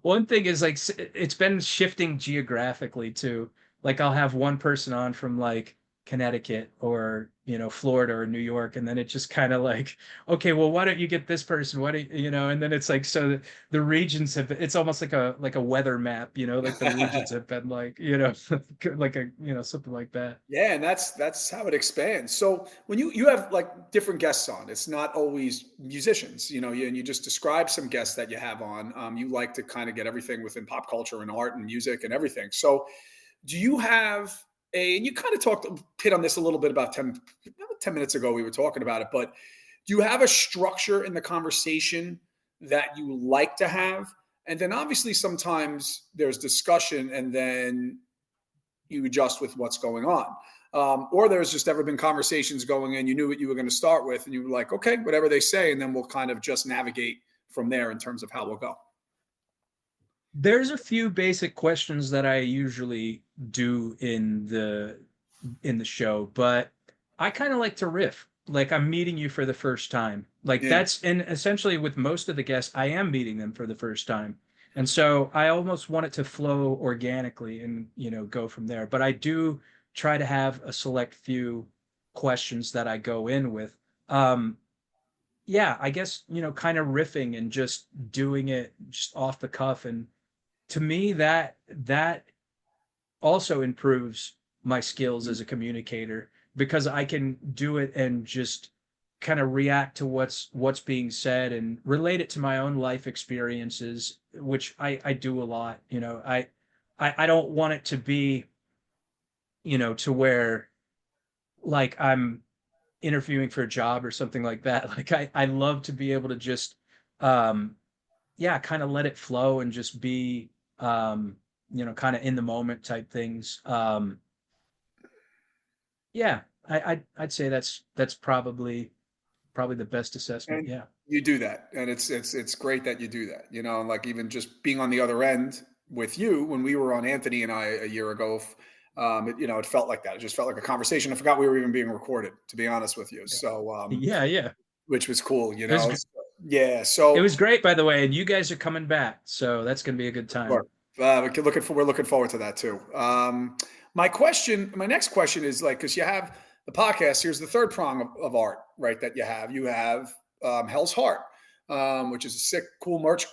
one thing is like it's been shifting geographically too. Like I'll have one person on from like Connecticut or Florida or New York, and then it just kind of like, okay, well, why don't you get this person? Why do and then it's like, so the regions have, it's almost like a weather map, like the regions have been like like a something like that. Yeah, and that's how it expands. So when you have like different guests on, it's not always musicians, and you just describe some guests that you have on. You like to kind of get everything within pop culture and art and music and everything. So do you have and you kind of hit on this a little bit about 10 minutes ago, we were talking about it, but do you have a structure in the conversation that you like to have? And then obviously sometimes there's discussion and then you adjust with what's going on. Or there's just ever been conversations going in, you knew what you were going to start with, and you were like, okay, whatever they say, and then we'll kind of just navigate from there in terms of how we'll go. There's a few basic questions that I usually do in the show, but I kind of like to riff. Like I'm meeting you for the first time. Like Yeah. that's and essentially with most of the guests, I am meeting them for the first time. And so I almost want it to flow organically and, go from there. But I do try to have a select few questions that I go in with. Um, yeah, I guess, kind of riffing and just doing it just off the cuff. And to me, that also improves my skills as a communicator because I can do it and just kind of react to what's being said and relate it to my own life experiences, which I do a lot. I don't want it to be, to where like I'm interviewing for a job or something like that. Like I love to be able to just um yeah, kind of let it flow and just be kind of in the moment type things. Yeah, I'd say that's probably the best assessment. And Yeah. you do that, and it's great that you do that. And like even just being on the other end with you when we were on Anthony and I a year ago, it felt like that. It just felt like a conversation. I forgot we were even being recorded, to be honest with you. Yeah. So, Yeah, yeah. which was cool. It was Yeah. it So was great by the way, and you guys are coming back, so that's gonna be a good time. sure. We're looking forward to that too. My next question is like, because you have the podcast. Here's the third prong of art, right? That you have. You have Hell's Heart, which is a sick, cool merch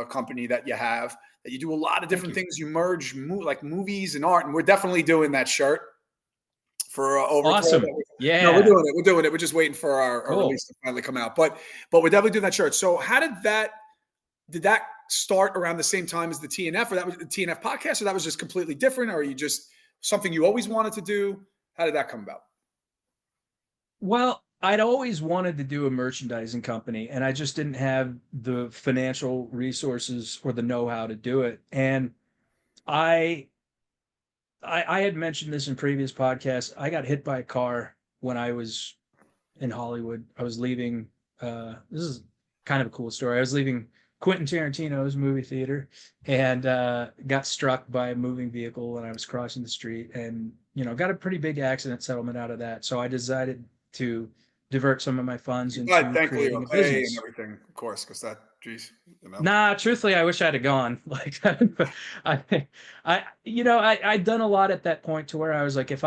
company that you have. That you do a lot of Thank different you. things. You merge like movies and art, and we're definitely doing that shirt for Overthrow. Awesome. No, we're Yeah. doing it. We're doing it. We're just waiting for our Cool. release to finally come out. But we're definitely doing that shirt. So how did that start around the same time as the T&F, or that was the T&F podcast, or that was just completely different, or are you just something you always wanted to do? How did that come about? Well, I'd always wanted to do a merchandising company, and I just didn't have the financial resources or the know-how to do it. And I I had mentioned this in previous podcasts. I got hit by a car when I was in Hollywood. I was leaving. This is kind of a cool story. I was leaving Quentin Tarantino's movie theater and got struck by a moving vehicle when I was crossing the street, and got a pretty big accident settlement out of that. So I decided to divert some of my funds But into thankfully you're creating a okay and business. everything, of course, because that, geez. Nah, truthfully, I wish I'd have gone. Like, I'd done a lot at that point to where I was like, if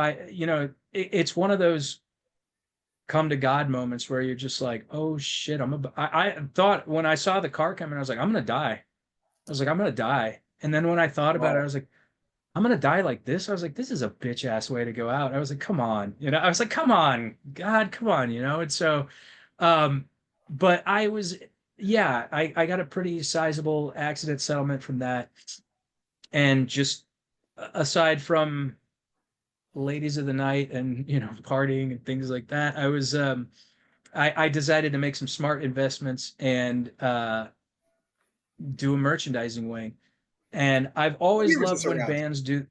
it's one of those come to God moments where you're just like, oh shit, I thought when I saw the car coming, I was like, I'm gonna die. I was like, I'm gonna die. And then when I thought about it, I Wow. was like, I'm gonna die like this. I was like, this is a bitch ass way to go out. I was like, come on, I was like, come on, God, come on, And so, um, but yeah, I got a pretty sizable accident settlement from that, and just aside from ladies of the night and partying and things like that, I decided to make some smart investments and do a merchandising wing. And I've What always year was loved this when around? bands do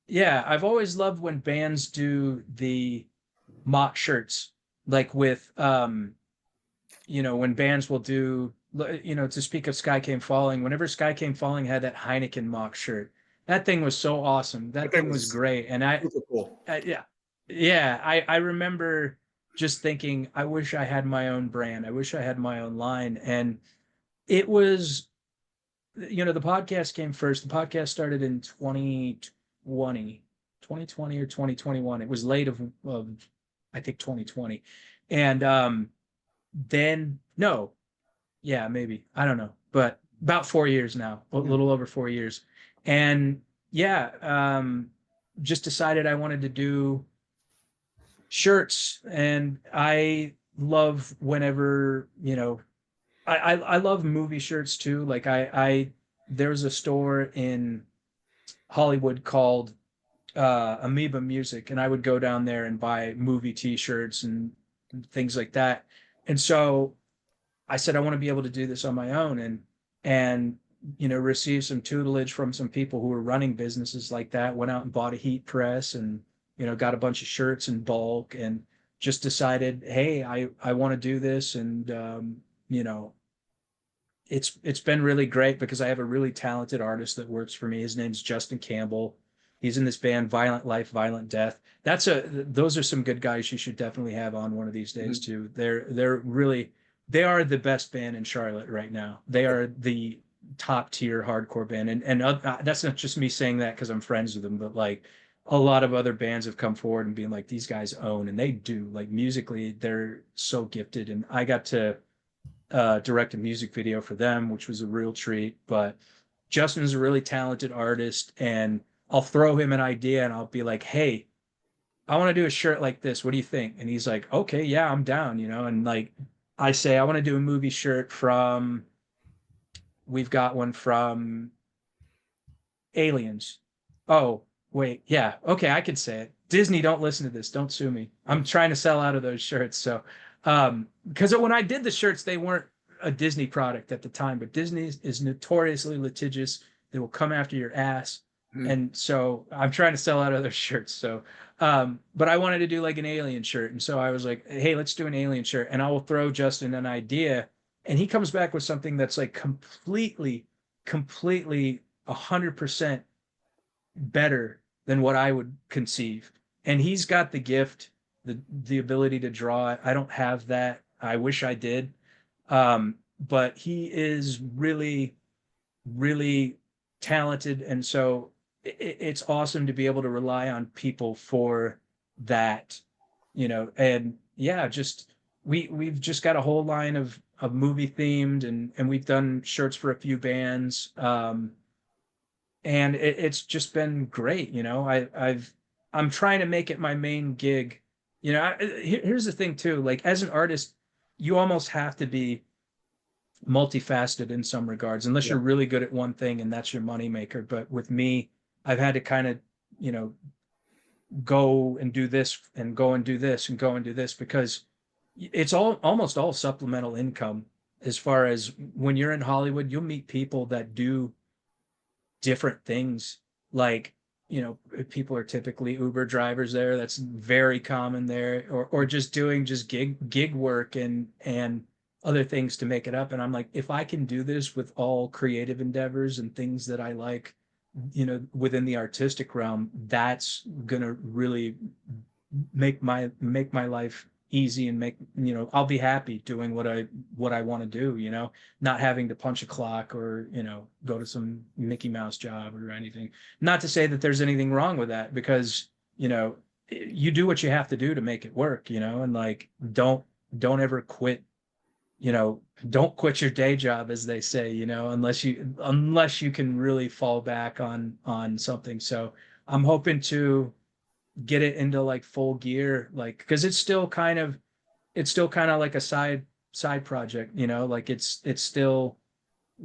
Yeah, I've always loved when bands do the mock shirts, like with when bands will do, to speak of Sky Came Falling, whenever Sky Came Falling had that Heineken mock shirt, that thing was so awesome. That That thing thing was was great, and super cool. yeah, yeah, I remember just thinking, I wish I had my own brand. I wish I had my own line, and it was the podcast came first. The podcast started in 2020, 2020 or 2021. It was late of I think 2020. And then no, yeah, maybe. I don't know. But about 4 years now, a Yeah. little over 4 years. And yeah, just decided I wanted to do shirts, and I love whenever, I love movie shirts too. Like there's a store in Hollywood called Amoeba Music, and I would go down there and buy movie T-shirts and things like that. And so I said I want to be able to do this on my own, and receive some tutelage from some people who were running businesses like that. Went out and bought a heat press, and got a bunch of shirts in bulk, and just decided, hey, I want to do this, and you know it's been really great because I have a really talented artist that works for me. His name's Justin Campbell. He's in this band, Violent Life, Violent Death. Those are some good guys you should definitely have on one of these days too. They're really, they are the best band in Charlotte right now. They are the top tier hardcore band, and that's not just me saying that because I'm friends with them, but like a lot of other bands have come forward and being like, these guys own, and they do. Like musically, they're so gifted, and I got to direct a music video for them, which was a real treat. But Justin is a really talented artist, and I'll throw him an idea and I'll be like, hey, I want to do a shirt like this. What do you think? And he's like, okay, yeah, I'm down, you know? And like I say, I want to do a movie shirt from, we've got one from Aliens. Oh, wait, yeah, okay, I could say it. Disney, don't listen to this. Don't sue me. I'm trying to sell out of those shirts. So, because when I did the shirts, they weren't a Disney product at the time, but Disney is notoriously litigious. They will come after your ass. And so I'm trying to sell out of those shirts. So, but I wanted to do like an alien shirt. And so I was like, hey, let's do an alien shirt. And I will throw Justin an idea. And he comes back with something that's like completely 100% better than what I would conceive. And he's got the gift, the ability to draw it. I don't have that. I wish I did. But he is really, really talented. And so it's awesome to be able to rely on people for that, you know. And yeah, just we've just got a whole line of movie themed, and we've done shirts for a few bands. And it's just been great, you know. I'm trying to make it my main gig. You know, here's the thing too, like as an artist, you almost have to be multifaceted in some regards, unless you're really good at one thing and that's your moneymaker. But with me, I've had to kind of, you know, go and do this and go and do this and go and do this, because it's almost all supplemental income. As far as when you're in Hollywood, you'll meet people that do different things. Like, you know, people are typically Uber drivers there. That's very common there, or just doing just gig work and other things to make it up. And I'm like, if I can do this with all creative endeavors and things that I like, you know, within the artistic realm, that's gonna really make my life easy, and make, you know, I'll be happy doing what I want to do, you know, not having to punch a clock or, you know, go to some Mickey Mouse job or anything. Not to say that there's anything wrong with that, because, you know, you do what you have to do to make it work, you know. And like, don't ever quit, you know, don't quit your day job, as they say, you know, unless you can really fall back on something. So I'm hoping to get it into like full gear, like, because it's still kind of like a side project, you know. Like it's still,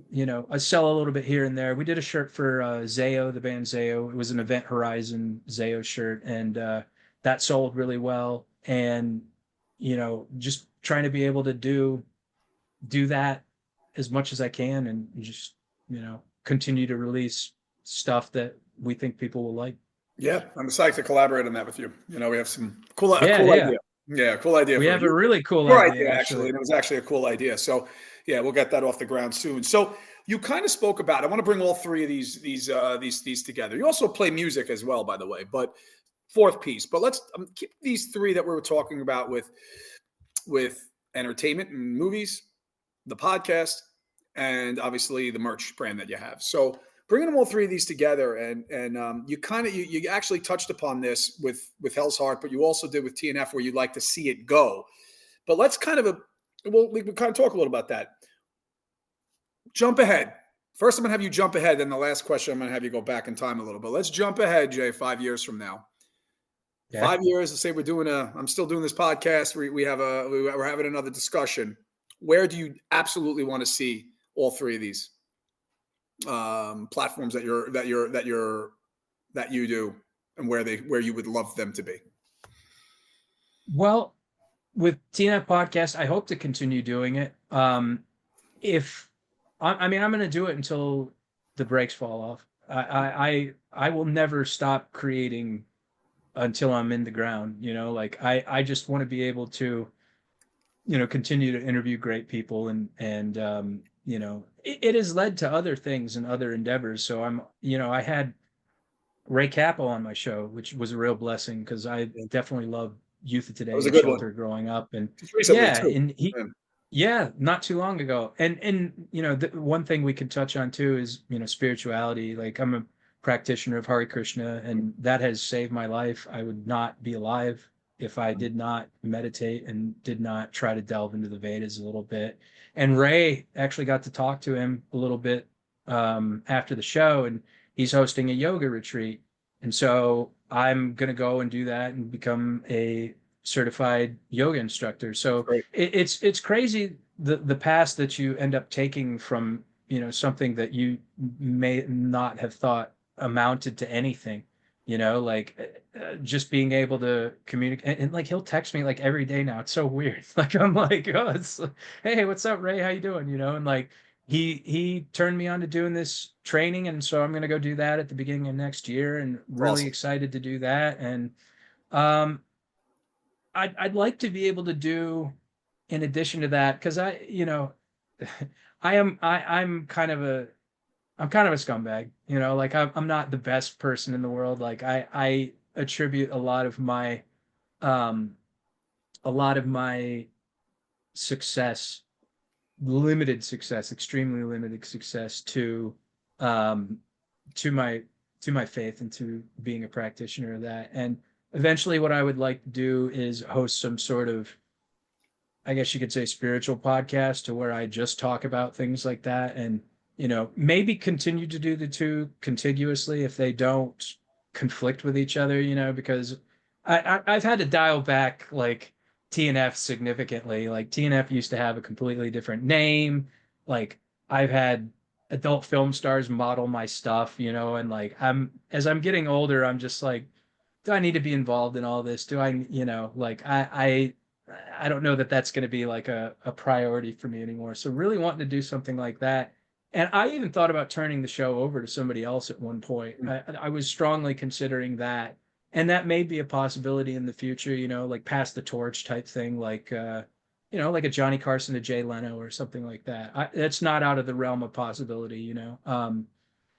you know, I sell a little bit here and there. We did a shirt for Zayo, the band Zayo. It was an Event Horizon Zayo shirt, and that sold really well. And, you know, just trying to be able to do that as much as I can, and just, you know, continue to release stuff that we think people will like. Yeah, I'm excited to collaborate on that with you. You know, we have some cool, a Yeah, cool yeah. idea. Yeah, cool idea We for have a you. really cool Your idea, idea, actually, actually. and it was actually a cool idea. So, yeah, we'll get that off the ground soon. So, you kind of spoke about. I want to bring all three of these together. You also play music as well, by the way. But fourth piece. But let's keep these three that we were talking about with entertainment and movies, the podcast, and obviously the merch brand that you have. So bringing them all three of these together, and you kind of you actually touched upon this with HellsHeart, but you also did with T&F, where you'd like to see it go. But let's kind of we kind of talk a little about that. Jump ahead. First, I'm going to have you jump ahead. Then the last question, I'm going to have you go back in time a little bit. Let's jump ahead, Jay, 5 years from now. Okay. 5 years, let's say I'm still doing this podcast. We're having another discussion. Where do you absolutely want to see all three of these platforms that you do, and where you would love them to be? Well, with T&F Podcast, I hope to continue doing it. If I mean, I'm going to do it until the brakes fall off. I will never stop creating until I'm in the ground. You know, like I just want to be able to, you know, continue to interview great people, and you know, it has led to other things and other endeavors. So I'm, you know, I had Ray Cappo on my show, which was a real blessing because I Yeah. definitely loved Youth of That Today was a and good one. Shelter growing up. And Just recently yeah, too. and he, Yeah. yeah, not too long ago. And the one thing we could touch on too is, spirituality. Like I'm a practitioner of Hare Krishna, and that has saved my life. I would not be alive if I did not meditate and did not try to delve into the Vedas a little bit. And Ray actually got to talk to him a little bit after the show, and he's hosting a yoga retreat. And so I'm going to go and do that and become a certified yoga instructor. So Great. it's crazy the path that you end up taking from something that you may not have thought amounted to anything. Like just being able to communicate, and like he'll text me like every day now. It's so weird. Like I'm like, oh, hey, what's up, Ray? How you doing? And like he turned me on to doing this training, and so I'm going to go do that at the beginning of next year, and It's really awesome. excited to do that. And um I'd like to be able to do in addition to that, because I'm kind of a scumbag. Like I'm not the best person in the world. Like I attribute um a lot of my success, limited success, extremely limited success, um to my faith and to being a practitioner of that. And eventually what I would like to do is host some sort of, I guess you could say, spiritual podcast to where I just talk about things like that, and maybe continue to do the two contiguously if they don't conflict with each other, because I've had to dial back like T&F significantly. Like T&F used to have a completely different name. Like I've had adult film stars model my stuff, and like as I'm getting older, I'm just like, do I need to be involved in all this? Do I, like I don't know that that's going to be like a priority for me anymore. So really wanting to do something like that. And I even thought about turning the show over to somebody else at one point. I was strongly considering that. And that may be a possibility in the future, like pass the torch type thing, like, like a Johnny Carson to Jay Leno or something like that. It's not out of the realm of possibility,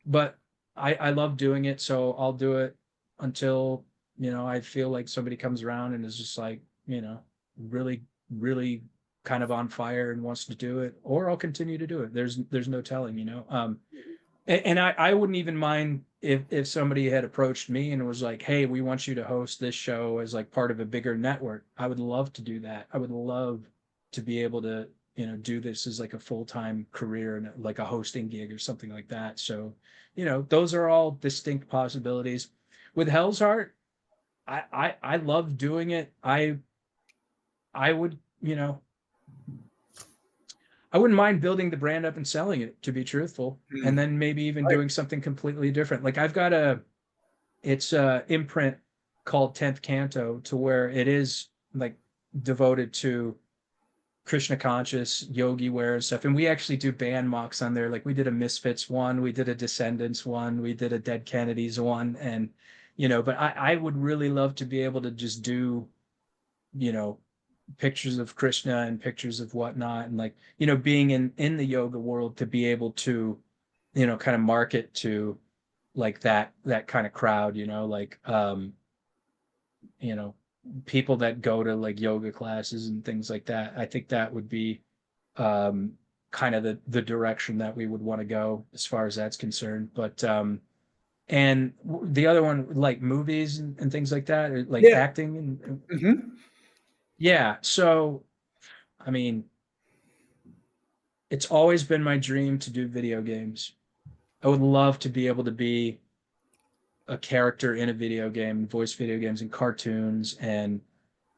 but I love doing it. So I'll do it until, I feel like somebody comes around and is just like, really, really kind of on fire and wants to do it, or I'll continue to do it. There's no telling, and I wouldn't even mind if somebody had approached me and was like, hey, we want you to host this show as like part of a bigger network. I would love to do that. I would love to be able to, do this as like a full-time career and like a hosting gig or something like that. So, those are all distinct possibilities. With Hell's Heart, I love doing it. I would, I wouldn't mind building the brand up and selling it, to be truthful, and Mm. then maybe even Right. doing something completely different. Like I've got it's a imprint called 10th Canto, to where it is like devoted to Krishna conscious yogi wear and stuff. And we actually do band mocks on there. Like we did a Misfits one, we did a Descendants one, we did a Dead Kennedys one, and but I would really love to be able to just do, you know, pictures of Krishna and pictures of whatnot, and like, being in the yoga world, to be able to, kind of market to like that kind of crowd, like you know, people that go to like yoga classes and things like that. I think that would be kind of the direction that we would want to go as far as that's concerned. But and the other one, like movies and things like that, or like Yeah. acting and Hmm. yeah. So I mean, it's always been my dream to do video games. I would love to be able to be a character in a video game, voice video games and cartoons and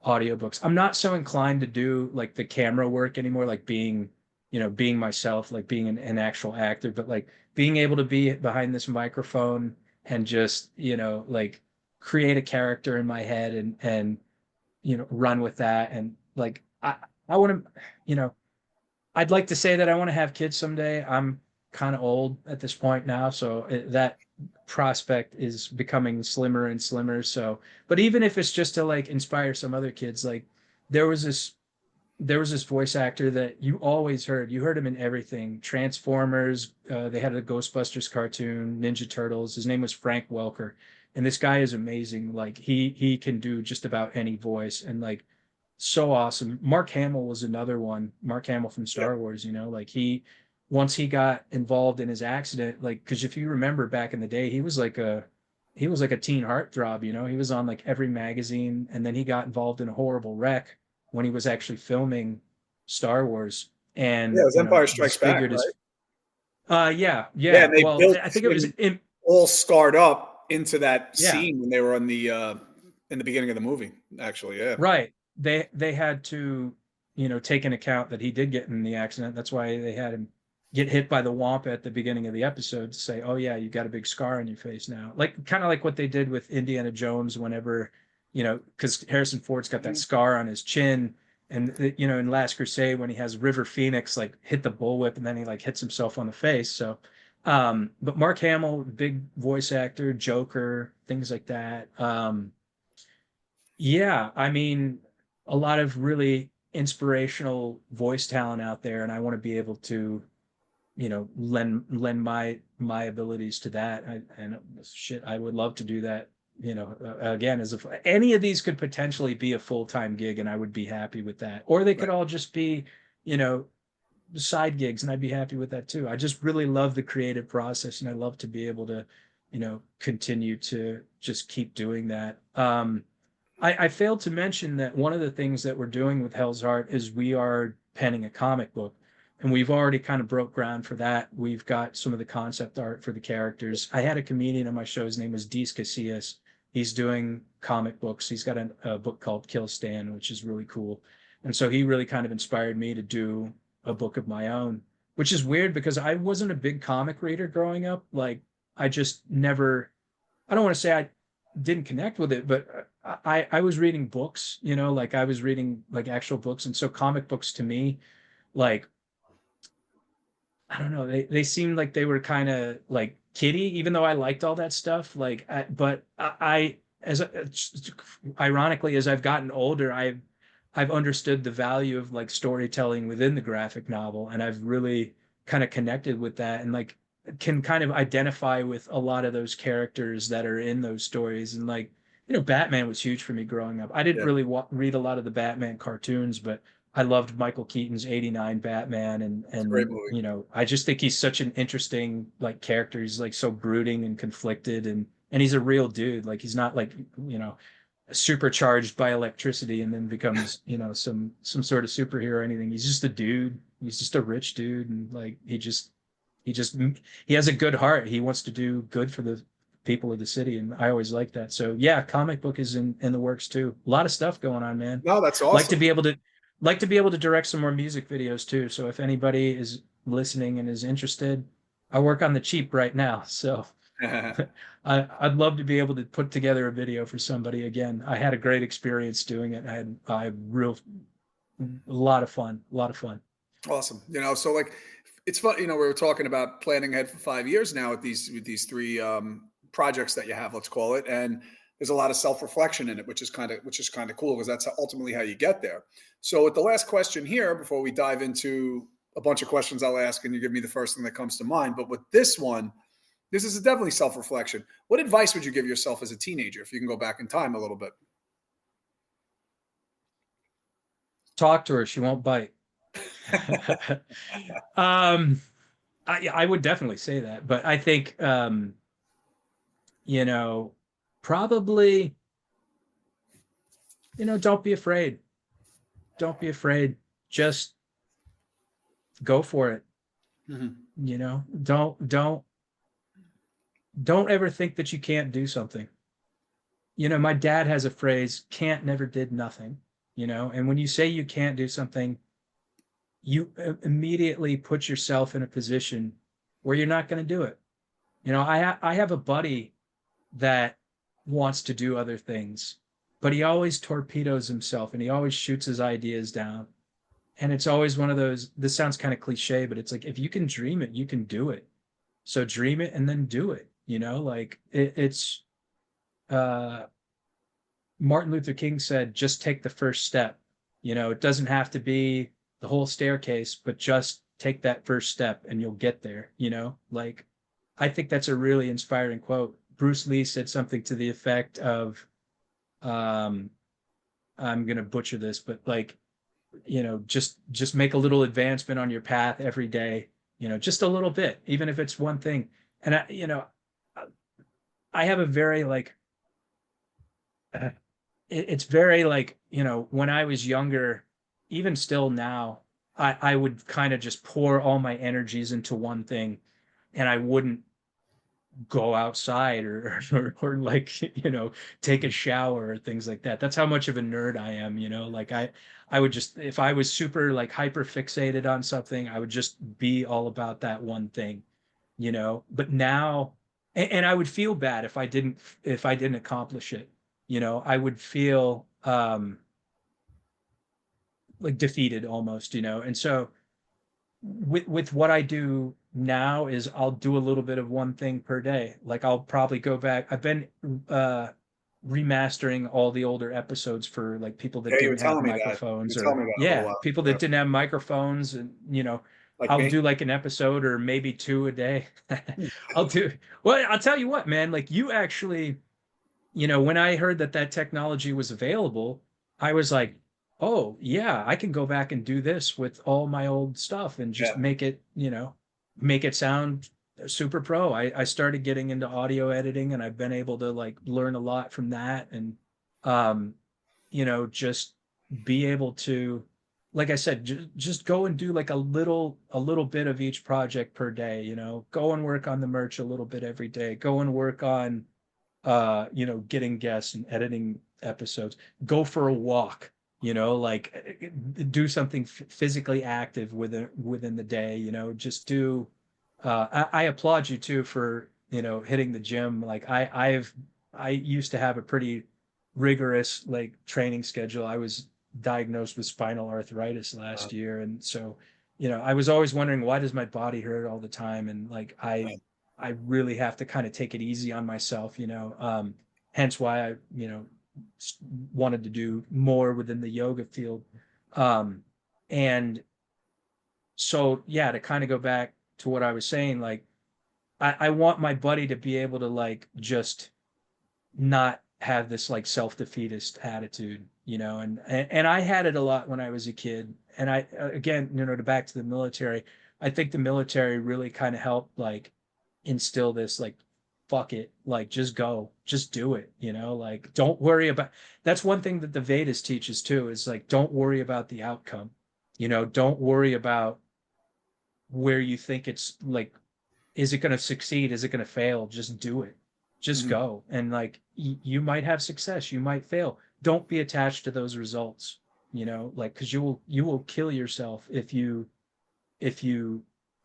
audiobooks. I'm not so inclined to do like the camera work anymore, like being myself, like being an actual actor, but like being able to be behind this microphone and just, like create a character in my head and run with that. And like I want to, I'd like to say that I want to have kids someday. I'm kind of old at this point now, so that prospect is becoming slimmer and slimmer. So, but even if it's just to like inspire some other kids, like there was there was this voice actor that you always heard. You heard him in everything. Transformers. They had a Ghostbusters cartoon, Ninja Turtles. His name was Frank Welker, and this guy is amazing. Like he can do just about any voice, and like so awesome. Mark Hamill was another one. Mark Hamill from Star Wars. You know, like once he got involved in his accident, like because if you remember back in the day, he was like a teen heartthrob. You know, he was on like every magazine, and then he got involved in a horrible wreck when he was actually filming Star Wars, Yeah, it and was Empire Strikes Back, disfigured right? his. Yeah, Yeah, yeah. and they Well, built I think it was in. all scarred up into that Yeah, scene when they were on the in the beginning of the movie. Actually, yeah, right. They had to, take an account that he did get in the accident. That's why they had him get hit by the womp at the beginning of the episode to say, "Oh yeah, you got a big scar on your face now." Like kind of like what they did with Indiana Jones whenever, because Harrison Ford's got that Mhm. scar on his chin, and in Last Crusade when he has River Phoenix like hit the bullwhip and then he like hits himself on the face. So, but Mark Hamill, big voice actor, Joker, things like that. Yeah, I mean, a lot of really inspirational voice talent out there, and I want to be able to, lend my abilities to that. And shit, I would love to do that. Again, as if any of these could potentially be a full-time gig, and I would be happy with that. Or they could Right. all just be, you know, side gigs, and I'd be happy with that too. I just really love the creative process, and I love to be able to, continue to just keep doing that. I failed to mention that one of the things that we're doing with Hell's Heart is we are penning a comic book, and we've already kind of broke ground for that. We've got some of the concept art for the characters. I had a comedian on my show. His name was Dees Casillas. He's doing comic books. He's got a book called Kill Stan, which is really cool. And so he really kind of inspired me to do a book of my own, which is weird because I wasn't a big comic reader growing up. Like I just never, I don't want to say I didn't connect with it, but I was reading books, like I was reading like actual books. And so comic books to me, like, I don't know, they seemed like they were kind of like kiddie, even though I liked all that stuff. Like, but as ironically, as I've gotten older, I've understood the value of like storytelling within the graphic novel, and I've really kind of connected with that, and like can kind of identify with a lot of those characters that are in those stories. And like, Batman was huge for me growing up. I didn't Yeah, really read a lot of the Batman cartoons, but I loved Michael Keaton's '89 Batman, and it's a great movie. I just think he's such an interesting like character. He's like so brooding and conflicted, and he's a real dude. Like he's not like supercharged by electricity and then becomes some sort of superhero or anything. He's just a dude. He's just a rich dude, and like he just he has a good heart. He wants to do good for the people of the city, and I always like that. So yeah, comic book is in the works too. A lot of stuff going on, man. No, that's Like to awesome. be able to like to be able to direct some more music videos too. So if anybody is listening and is interested, I work on the cheap right now. So I'd love to be able to put together a video for somebody again. I had a great experience doing it. I had a lot of fun, a lot of fun. Awesome. So like it's fun, we were talking about planning ahead for 5 years now with these three projects that you have, let's call it. And there's a lot of self-reflection in it, which is kind of cool because that's ultimately how you get there. So with the last question here, before we dive into a bunch of questions I'll ask and you give me the first thing that comes to mind. But with this one, this is definitely self-reflection. What advice would you give yourself as a teenager if you can go back in time a little bit? Talk to her; she won't bite. um, I would definitely say that, but I think you know, probably, don't be afraid. Don't be afraid. Just go for it. Mhm. Don't ever think that you can't do something. My dad has a phrase, can't never did nothing, and when you say you can't do something, you immediately put yourself in a position where you're not going to do it. I have a buddy that wants to do other things, but he always torpedoes himself and he always shoots his ideas down. And it's always one of those, this sounds kind of cliche, but it's like, if you can dream it, you can do it. So dream it and then do it. Like uh, Martin Luther King said, just take the first step. It doesn't have to be the whole staircase, but just take that first step and you'll get there. Like, I think that's a really inspiring quote. Bruce Lee said something to the effect of, um, I'm gonna butcher this, but like, just make a little advancement on your path every day, just a little bit, even if it's one thing. And I have a very like, it's very like, when I was younger, even still now, I would kind of just pour all my energies into one thing, and I wouldn't go outside or like, take a shower or things like that. That's how much of a nerd I am. Like, I would just, if I was super like hyper fixated on something, I would just be all about that one thing. But now, and I would feel bad if I didn't accomplish it. I would feel like defeated almost. And so with what I do now is I'll do a little bit of one thing per day. Like, I'll probably go back. I've been remastering all the older episodes for like people that Yeah, you were didn't have telling me that. You microphones, were telling or me that a little yeah, while people ago. that didn't have microphones. And Like I'll me. do like an episode or maybe two a day. Well, I'll tell you what, man, like, you actually, when I heard that technology was available, I was like, oh, yeah, I can go back and do this with all my old stuff and just Yeah. make it sound super pro. I started getting into audio editing, and I've been able to like learn a lot from that. And, um, just be able to, like I said, just go and do like a little bit of each project per day. Go and work on the merch a little bit every day. Go and work on getting guests and editing episodes. Go for a walk, like, do something physically active within the day. Just do. I applaud you too for hitting the gym. Like, I used to have a pretty rigorous like training schedule. I was diagnosed with spinal arthritis last year, and so I was always wondering, why does my body hurt all the time? And like, I really have to kind of take it easy on myself. Hence why I wanted to do more within the yoga field. And so, yeah, to kind of go back to what I was saying, like, I want my buddy to be able to like just not have this like self-defeatist attitude. And I had it a lot when I was a kid. And I, again, to back to the military, I think the military really kind of helped like instill this like, fuck it, like, just go, just do it. Like, don't worry about. That's one thing that the Vedas teaches too, is like, don't worry about the outcome. Don't worry about where you think it's like, is it going to succeed, is it going to fail? Just do it, just Mhm. go. And like, you might have success, you might fail. Don't be attached to those results. Like, because you will kill yourself if you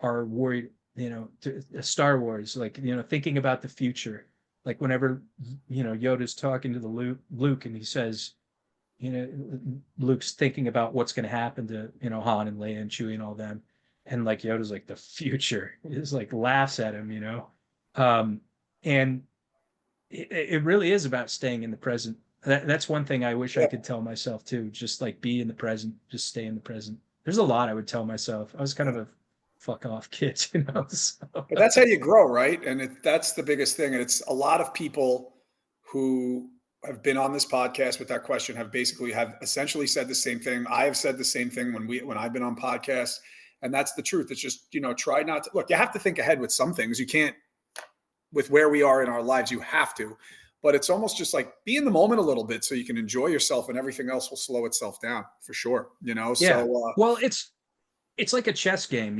are worried. Star Wars, like, thinking about the future. Like, whenever Yoda's talking to the Luke, and he says, Luke's thinking about what's going to happen to Han and Leia and Chewie and all them, and like, Yoda's like, the future is like, laughs at him. And it really is about staying in the present. That's one thing I wish I Yeah. could tell myself too. Just like, be in the present, just stay in the present. There's a lot I would tell myself. I was kind of a fuck off kid, so. But that's how you grow, right? And that's the biggest thing. And it's a lot of people who have been on this podcast with that question have essentially said the same thing. I have said the same thing when I've been on podcasts, and that's the truth. It's just, try not to look. You have to think ahead with some things. You can't, with where we are in our lives. You have to, but it's almost just like, be in the moment a little bit so you can enjoy yourself, and everything else will slow itself down for sure. Yeah. So Well, it's like a chess game,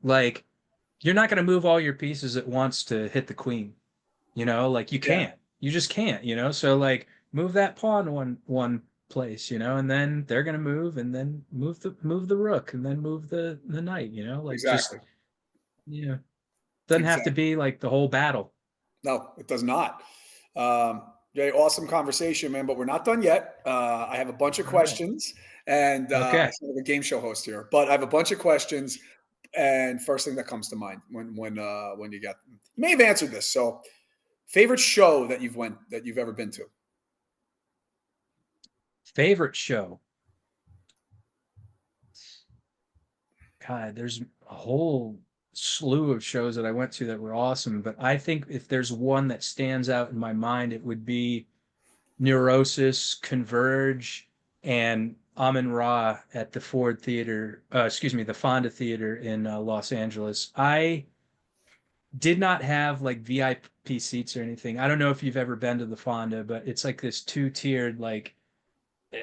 like, you're not going to move all your pieces at once to hit the queen. Like, you yeah, can't. You just can't. So like, move that pawn one place, and then they're going to move, and then move the rook, and then move the knight. Like, just, exactly. yeah, doesn't have to Exactly. be like the whole battle. No, it does not. Jay, awesome conversation, man. But we're not done yet. I have a bunch of All right. questions, and I Okay. sound like a game show host here. But I have a bunch of questions, and first thing that comes to mind when you get them. You may have answered this. So, favorite show that you've ever been to? Favorite show. God, there's a whole slew of shows that I went to that were awesome, but I think if there's one that stands out in my mind, it would be Neurosis, Converge, and Amun Ra at the Ford Theater, excuse me, the Fonda Theater in Los Angeles. I did not have like VIP seats or anything. I don't know if you've ever been to the Fonda, but it's like this two-tiered, like,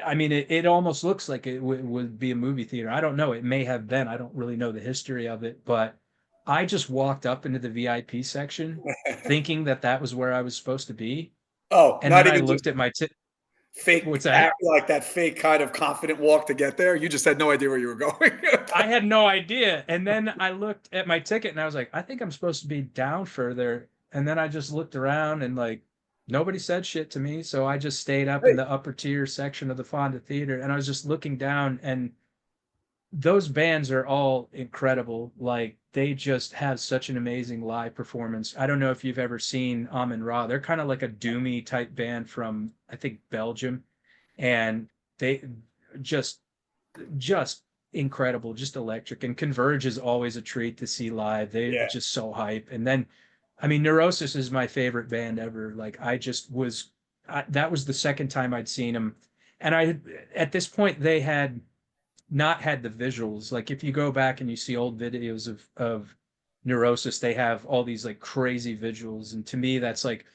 I mean, it almost looks like it would be a movie theater. I don't know. It may have been. I don't really know the history of it, but I just walked up into the VIP section thinking that that was where I was supposed to be. Oh, And not then I even just looked at my fake, what's that? like that fake kind of confident walk to get there. You just had no idea where you were going. I had no idea. And then I looked at my ticket and I was like, I think I'm supposed to be down further. And then I just looked around and like nobody said shit to me. So I just stayed up in Hey, the upper tier section of the Fonda Theater and I was just looking down, and those bands are all incredible. Like they just have such an amazing live performance. I don't know if you've ever seen Amun Ra. They're kind of like a doomy type band from I think Belgium, and they just just incredible, just electric. And Converge is always a treat to see live. They're yeah. just so hype. And then, I mean, Neurosis is my favorite band ever. Like I just was, that was the second time I'd seen them, and I at this point they had not had the visuals. Like if you go back and you see old videos of Neurosis, they have all these like crazy visuals, and to me that's like,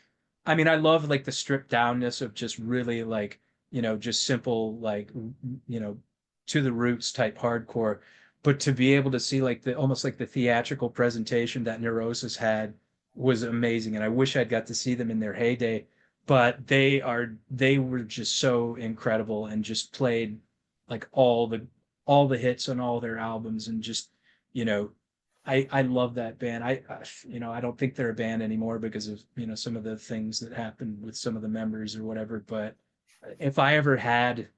I mean, I love like the stripped downness of just really like, just simple like, you know, to the roots type hardcore. But to be able to see like the almost like the theatrical presentation that Neurosis had was amazing. And I wish I'd got to see them in their heyday. But they were just so incredible and just played like all the hits on all their albums, and just, you know, I love that band. I don't think they're a band anymore because of, some of the things that happened with some of the members or whatever. But if I ever had,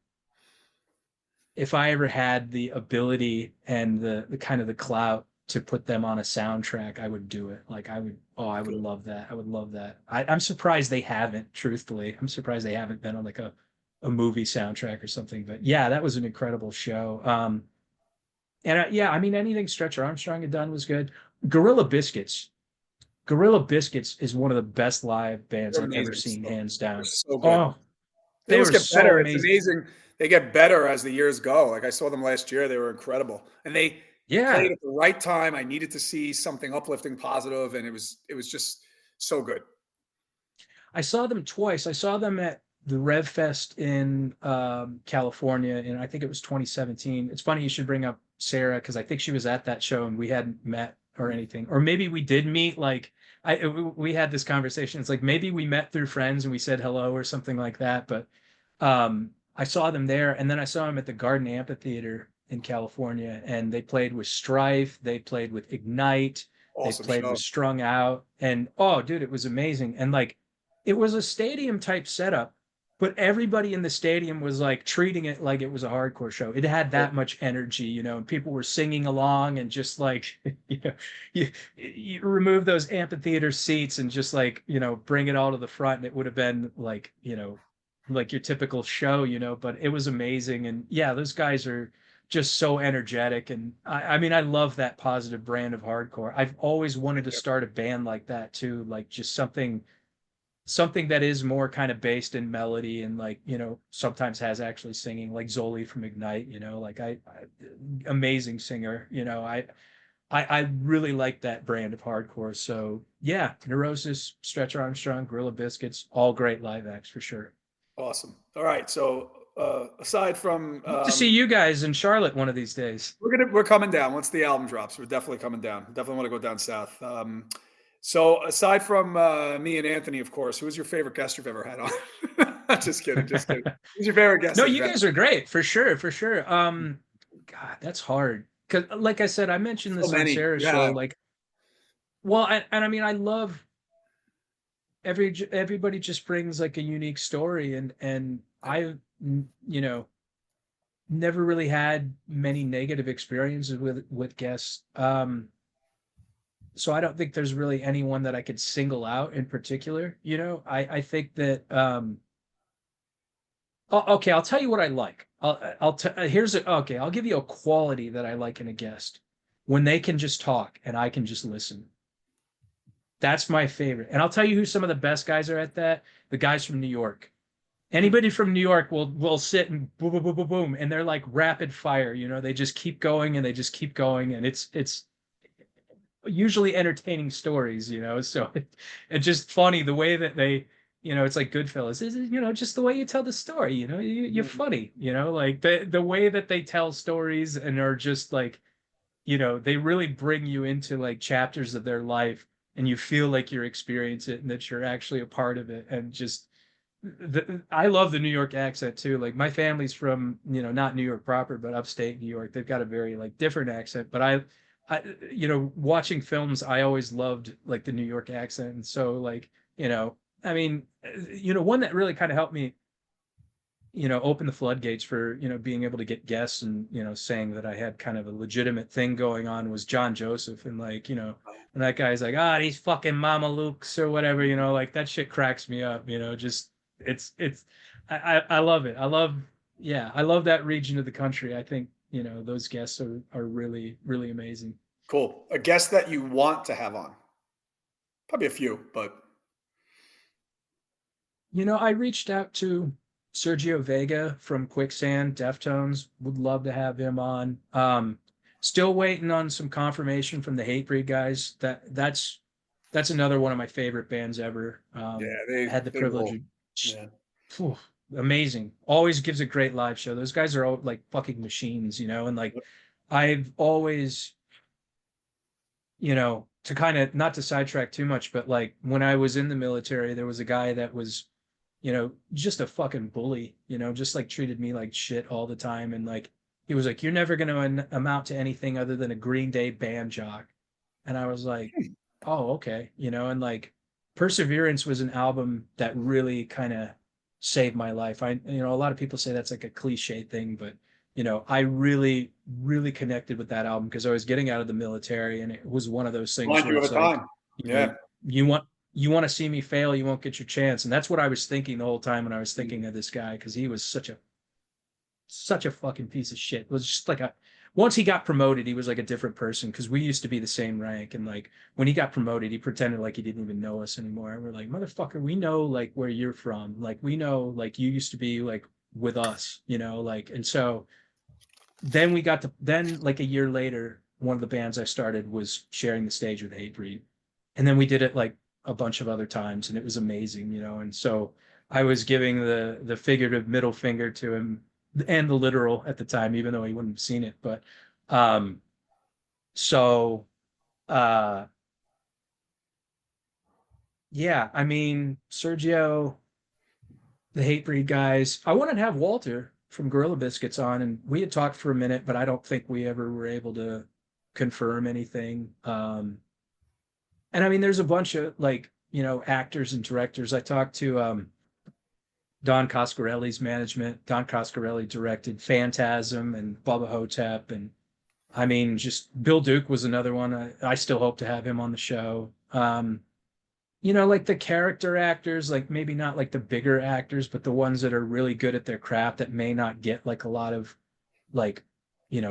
if I ever had the ability and the kind of the clout to put them on a soundtrack, I would do it. Like I would, oh, I would Good. love that. I would love that. I'm surprised they haven't, truthfully. I'm surprised they haven't been on like a movie soundtrack or something. But yeah, that was an incredible show. And yeah, I mean, anything Stretch Armstrong had done was good. Gorilla Biscuits. Gorilla Biscuits is one of the best live bands They're I've ever amazing. seen, So hands they're down. so good. Oh, They they always were get so better. It's amazing. amazing. They get better as the years go. Like I saw them last year. They were incredible. And they Yeah. played at the right time. I needed to see something uplifting, positive, and it was just so good. I saw them twice. I saw them at the Rev Fest in California, and I think it was 2017. It's funny you should bring up Sarah because I think she was at that show and we hadn't met or anything, or maybe we did meet. Like we had this conversation. It's like maybe we met through friends and we said hello or something like that. But I saw them there, and then I saw them at the Garden Amphitheater in California, and they played with Strife, they played with Ignite, they Awesome played with show. Strung Out, and oh, dude, it was amazing. And like, it was a stadium type setup, but everybody in the stadium was like treating it like it was a hardcore show. It had that much energy, and people were singing along, and just like, you remove those amphitheater seats and just like, bring it all to the front, and it would have been like, like your typical show, but it was amazing. And yeah, those guys are just so energetic. And I mean, I love that positive brand of hardcore. I've always wanted to start a band like that too, like just something that is more kind of based in melody and like, sometimes has actually singing, like Zoli from Ignite, like amazing singer, I really like that brand of hardcore. So yeah, Neurosis, Stretch Armstrong, Gorilla Biscuits, all great live acts for sure. Awesome. All right. So aside from Hope to see you guys in Charlotte one of these days. we're coming down once the album drops. We're definitely coming down. Definitely want to go down south. So aside from me and Anthony, of course, who's your favorite guest you've ever had on? Just kidding. Just kidding. Who's your favorite guest No, that you've you had? guys are great for sure, for sure. God, that's hard. Cause like I said, I mentioned So this on many. Sarah's show. Yeah. Like, well, and I mean, I love everybody just brings like a unique story, and I, you know, never really had many negative experiences with guests. So I don't think there's really anyone that I could single out in particular. I think that okay, I'll tell you what I like. Here's okay, I'll give you a quality that I like in a guest. when they can just talk and I can just listen. That's my favorite. And I'll tell you who some of the best guys are at that. The guys from New York. Anybody from New York will sit and boom, boom, boom, boom, boom, and they're like rapid fire. They just keep going and they just keep going, and it's usually entertaining stories. So it's just funny the way that they, it's like Goodfellas. This is, just the way you tell the story. You're funny. Like the way that they tell stories and are just like, they really bring you into like chapters of their life, and you feel like you're experiencing it and that you're actually a part of it, and just I love the New York accent too. Like my family's from, not New York proper, but upstate New York. They've got a very like different accent. But watching films, I always loved like the New York accent. And so like, I mean, one that really kind of helped me, open the floodgates for, being able to get guests and, saying that I had kind of a legitimate thing going on was John Joseph. And like, and that guy's like, these fucking Mama Lukes or whatever, like that shit cracks me up, just I love it. I love that region of the country. I think, those guests are really, really amazing. Cool. A guest that you want to have on? Probably a few, but I reached out to Sergio Vega from Quicksand, Deftones. Would love to have him on. Still waiting on some confirmation from the Hatebreed guys. That's another one of my favorite bands ever. yeah, Had the they privilege. roll. Yeah. Phew, amazing. Always gives a great live show. Those guys are all like fucking machines, and like I've always, to kind of not to sidetrack too much, but like when I was in the military, there was a guy that was, just a fucking bully, just like treated me like shit all the time. And like, he was like, you're never going to amount to anything other than a Green Day band jock. And I was like, oh, okay. And like Perseverance was an album that really kind of saved my life. A lot of people say that's like a cliche thing, but I really, really connected with that album because I was getting out of the military, and it was one of those things Remind where you of it's a like, time. Yeah. you want to see me fail, you won't get your chance. And that's what I was thinking the whole time when I was thinking of this guy, because he was such a fucking piece of shit. It was just like once he got promoted, he was like a different person, because we used to be the same rank. And like when he got promoted, he pretended like he didn't even know us anymore. And we're like, motherfucker, we know like where you're from. Like we know like you used to be like with us, like. And so then like a year later, one of the bands I started was sharing the stage with Hatebreed. And then we did it like a bunch of other times, and it was amazing, And so I was giving the figurative middle finger to him and the literal at the time, even though he wouldn't have seen it. But so uh yeah, I mean, Sergio, the Hatebreed guys. I wanted to have Walter from Gorilla Biscuits on, and we had talked for a minute, but I don't think we ever were able to confirm anything. And I mean, there's a bunch of like, actors and directors. I talked to Don Coscarelli's management. Don Coscarelli directed Phantasm and Bubba Hotep. And I mean, just Bill Duke was another one. I still hope to have him on the show. Like the character actors, like maybe not like the bigger actors, but the ones that are really good at their craft that may not get like a lot of like,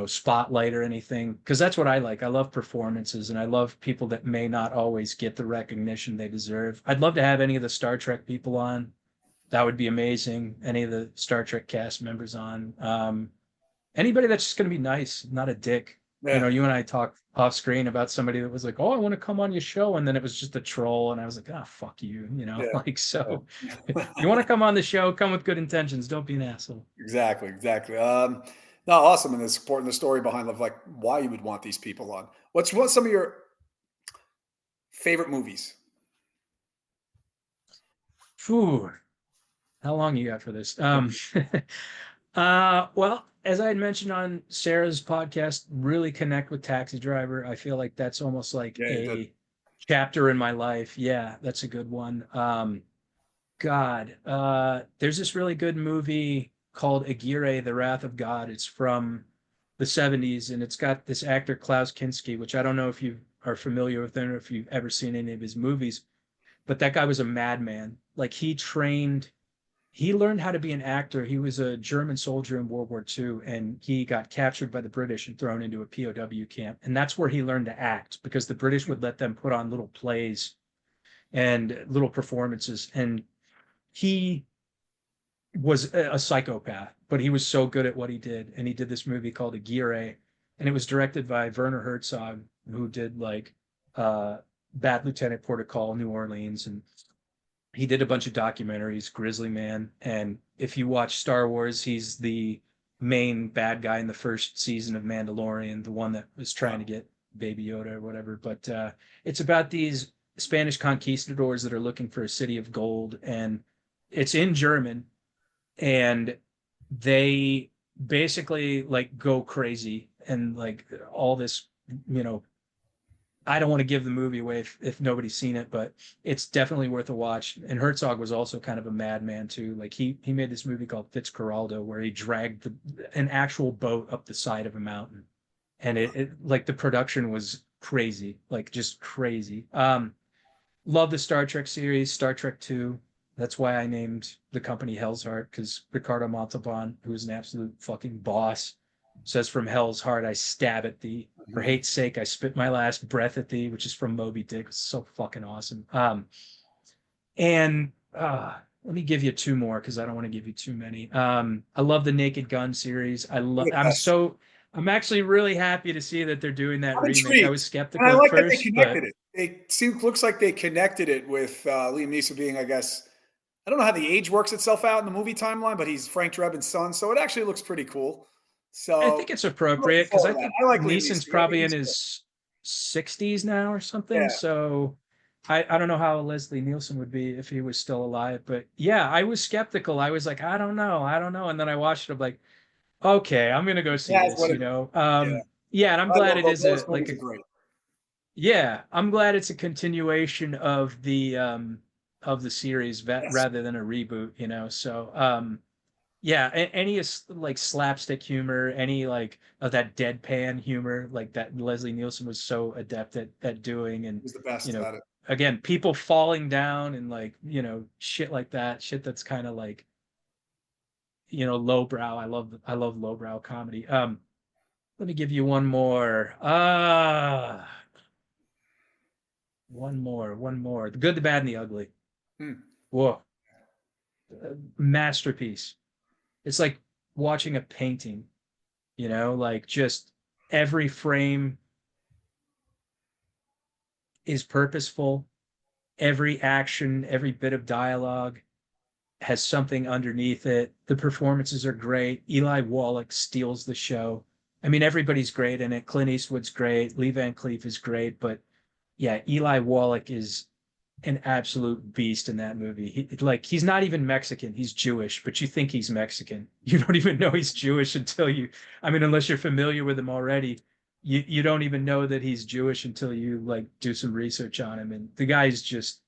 spotlight or anything. Because that's what I like. I love performances, and I love people that may not always get the recognition they deserve. I'd love to have any of the Star Trek people on. That would be amazing. Any of the Star Trek cast members on. Anybody that's just going to be nice, not a dick. Yeah. You and I talked off screen about somebody that was like, "Oh, I want to come on your show," and then it was just a troll, and I was like, "Ah, fuck you," Yeah. like so. Yeah. You want to come on the show, come with good intentions. Don't be an asshole. Exactly. Exactly. No, awesome. And it's important the story behind of like why you would want these people on. What's some of your favorite movies? Phew, how long you got for this? Well, as I had mentioned on Sarah's podcast, really connect with Taxi Driver. I feel like that's almost like Yeah, you did. a chapter in my life. Yeah, that's a good one. God, there's this really good movie called Aguirre, The Wrath of God. It's from the 70s, and it's got this actor Klaus Kinski, which I don't know if you are familiar with him or if you've ever seen any of his movies, but that guy was a madman. Like he learned how to be an actor. He was a German soldier in World War II, and he got captured by the British and thrown into a POW camp. And that's where he learned to act, because the British would let them put on little plays and little performances. And he was a psychopath, but he was so good at what he did. And he did this movie called Aguirre, and it was directed by Werner Herzog, who did like Bad Lieutenant Protocol, New Orleans, and he did a bunch of documentaries, Grizzly Man. And if you watch Star Wars, he's the main bad guy in the first season of Mandalorian, the one that was trying to get Baby Yoda or whatever. But it's about these Spanish conquistadors that are looking for a city of gold, and it's in German, and they basically like go crazy and like all this, you know, I don't want to give the movie away if nobody's seen it, but it's definitely worth a watch. And Herzog was also kind of a madman too. Like he made this movie called Fitzcarraldo, where he dragged an actual boat up the side of a mountain, and it like the production was crazy, like just crazy. Love the Star Trek series, Star Trek Two. That's why I named the company HellsHeart, because Ricardo Montalban, who's an absolute fucking boss, says, "From Hell's Heart I stab at thee. For hate's sake I spit my last breath at thee," which is from Moby Dick. It's so fucking awesome. And let me give you two more, because I don't want to give you too many. I love the Naked Gun series. Yes. I'm actually really happy to see that they're doing that I'm remake. I was intrigued, and I skeptical at like that they first, but connected it. Looks like they connected it with Liam Neeson being, I guess, I don't know how the age works itself out in the movie timeline, but he's Frank Drebin's son, so it actually looks pretty cool. I So think it's I'm looking appropriate, because forward I to that. think I like Liam Neeson's Neeson. I think probably in he's good. his 60s now or something. Yeah, So I don't know how Leslie Nielsen would be if he was still alive. But yeah, I was skeptical. I was like, I don't know. I don't know. And then I watched it. I'm like, okay, I'm gonna go see that's this, what you it. know. Yeah, Yeah, and I'm I glad love it is those a like movies a are great. yeah, I'm glad it's a continuation of the series Yes, rather than a reboot, you know. So yeah, any like slapstick humor, any like of that deadpan humor, like that Leslie Nielsen was so adept at doing. And he's the you best know, at it. again, people falling down and like, you know, shit like that, shit that's kind of like, you know, lowbrow. I love lowbrow comedy. Let me give you one more. One more. The Good, the Bad, and the Ugly. Hmm. Whoa, masterpiece. It's like watching a painting, you know, like just every frame is purposeful. Every action, every bit of dialogue has something underneath it. The performances are great. Eli Wallach steals the show. I mean, everybody's great in it. Clint Eastwood's great. Lee Van Cleef is great. But yeah, Eli Wallach is an absolute beast in that movie. He's not even Mexican. He's Jewish, but you think he's Mexican. You don't even know he's Jewish until I mean, unless you're familiar with him already, you don't even know that he's Jewish until you like do some research on him. And the guy's just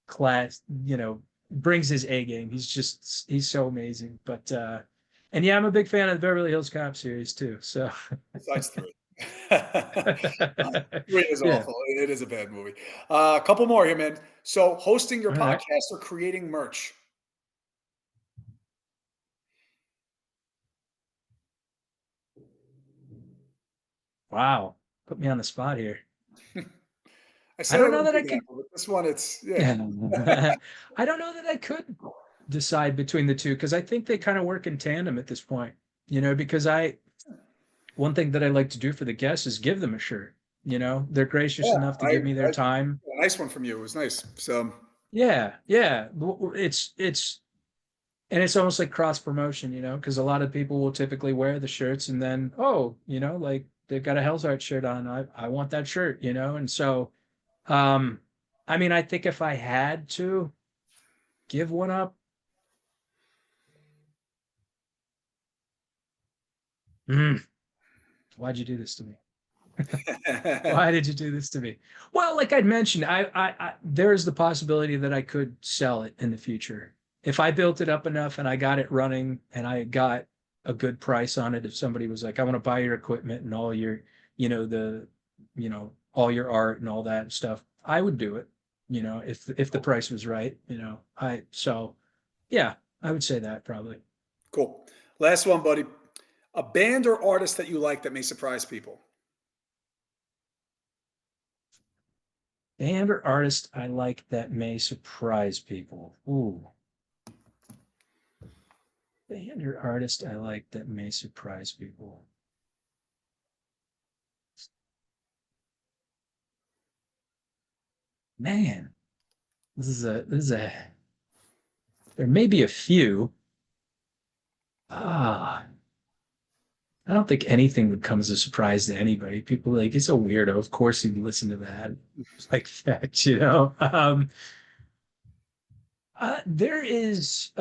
class, you know, brings his A game. He's so amazing. But and yeah, I'm a big fan of the Beverly Hills Cop series too. So Besides three. Three is yeah. awful. It is a bad movie. A couple more here, man. So, hosting your All right. podcast or creating merch? Wow. Put me on the spot here. I I said I don't know wouldn't that do I that, could but with this one, it's yeah. I don't know that I could decide between the two, because I think they kind of work in tandem at this point. You know, because I one thing that I like to do for the guests is give them a shirt. You know, they're gracious Yeah, enough to give me their I time. a nice one from you. It was nice. So Yeah, yeah. It's and it's almost like cross promotion, you know, because a lot of people will typically wear the shirts and then, oh, you know, like they've got a Hell's Heart shirt on. I want that shirt, you know, and so um I mean, I think if I had to give one up, mm, why'd you do this to me? Why did you do this to me? Well, like I'd mentioned, there's the possibility that I could sell it in the future. If I built it up enough and I got it running and I got a good price on it, if somebody was like, I want to buy your equipment and all your, you know, all your art and all that stuff, I would do it, you know, if the price was right, you know. Yeah. I would say that probably. Cool. Last one, buddy. A band or artist that you like that may surprise people. Band or artist I like that may surprise people. Ooh. Band or artist I like that may surprise people. Man, this is a there may be a few. Ah, I don't think anything would come as a surprise to anybody. People are like, he's a weirdo. Of course he'd listen to that. It's like that, you know. There is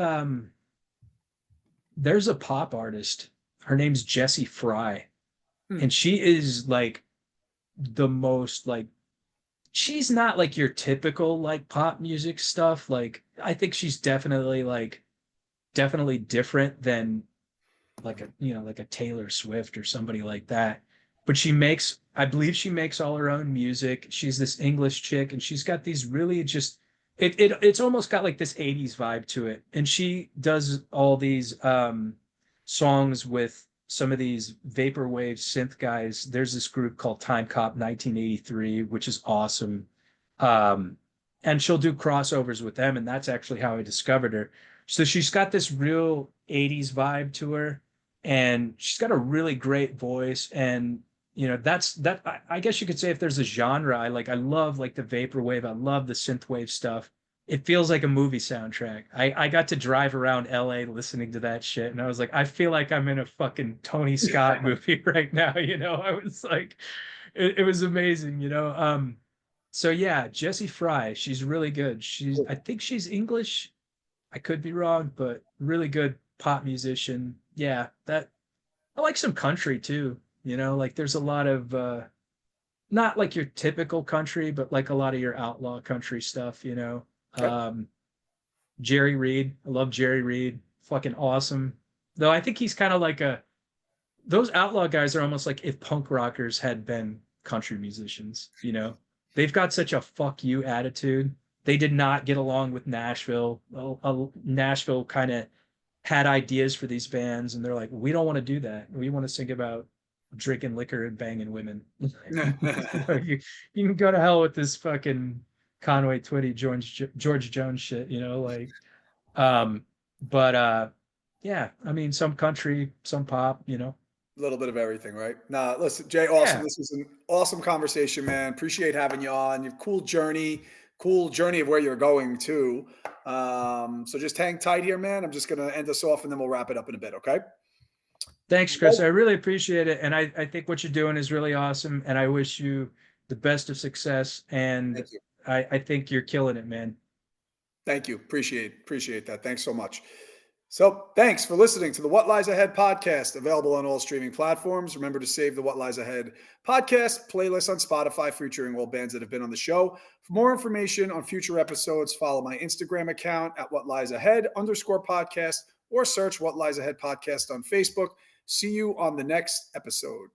there's a pop artist. Her name's Jessie Fry, Hmm. and she is like the most like she's not like your typical like pop music stuff. Like I think she's definitely different than like a like a Taylor Swift or somebody like that. But I believe she makes all her own music. She's this English chick, and she's got these really just it's almost got like this 80s vibe to it. And she does all these songs with some of these vaporwave synth guys. There's this group called Time Cop 1983, which is awesome. Um, and she'll do crossovers with them, and that's actually how I discovered her. So she's got this real 80s vibe to her, and she's got a really great voice. And that's that I guess you could say if there's a genre I love like the vaporwave, I love the synthwave stuff. It feels like a movie soundtrack. I got to drive around LA listening to that shit, and I was like, I feel like I'm in a fucking Tony Scott movie right now. I was like, it was amazing. So yeah, Jessie Fry, she's really good. I think she's English. I could be wrong, but really good pop musician. Yeah, that I like some country too. Like there's a lot of not like your typical country, but like a lot of your outlaw country stuff. Okay. Um, Jerry Reed. I love Jerry Reed. Fucking awesome. Though I think he's kind of like those outlaw guys are almost like if punk rockers had been country musicians. They've got such a fuck you attitude. They did not get along with Nashville. Nashville kind of had ideas for these bands, and they're like, we don't want to do that. We want to sing about drinking liquor and banging women. You can go to hell with this fucking Conway Twitty George Jones shit, um, but yeah, I mean, some country, some pop. A little bit of everything, right? Nah, listen, Jay, awesome. Yeah. This was an awesome conversation, man. Appreciate having you on. Your cool journey of where you're going too. So just hang tight here, man. I'm just gonna end us off and then we'll wrap it up in a bit, okay? Thanks, Chris. I really appreciate it. And I think what you're doing is really awesome. And I wish you the best of success. And Thank you. I think you're killing it, man. Thank you. Appreciate that. Thanks so much. So, thanks for listening to the What Lies Ahead podcast, available on all streaming platforms. Remember to save the What Lies Ahead podcast playlist on Spotify, featuring all bands that have been on the show. For more information on future episodes, follow my Instagram account at What Lies Ahead _podcast or search What Lies Ahead podcast on Facebook. See you on the next episode.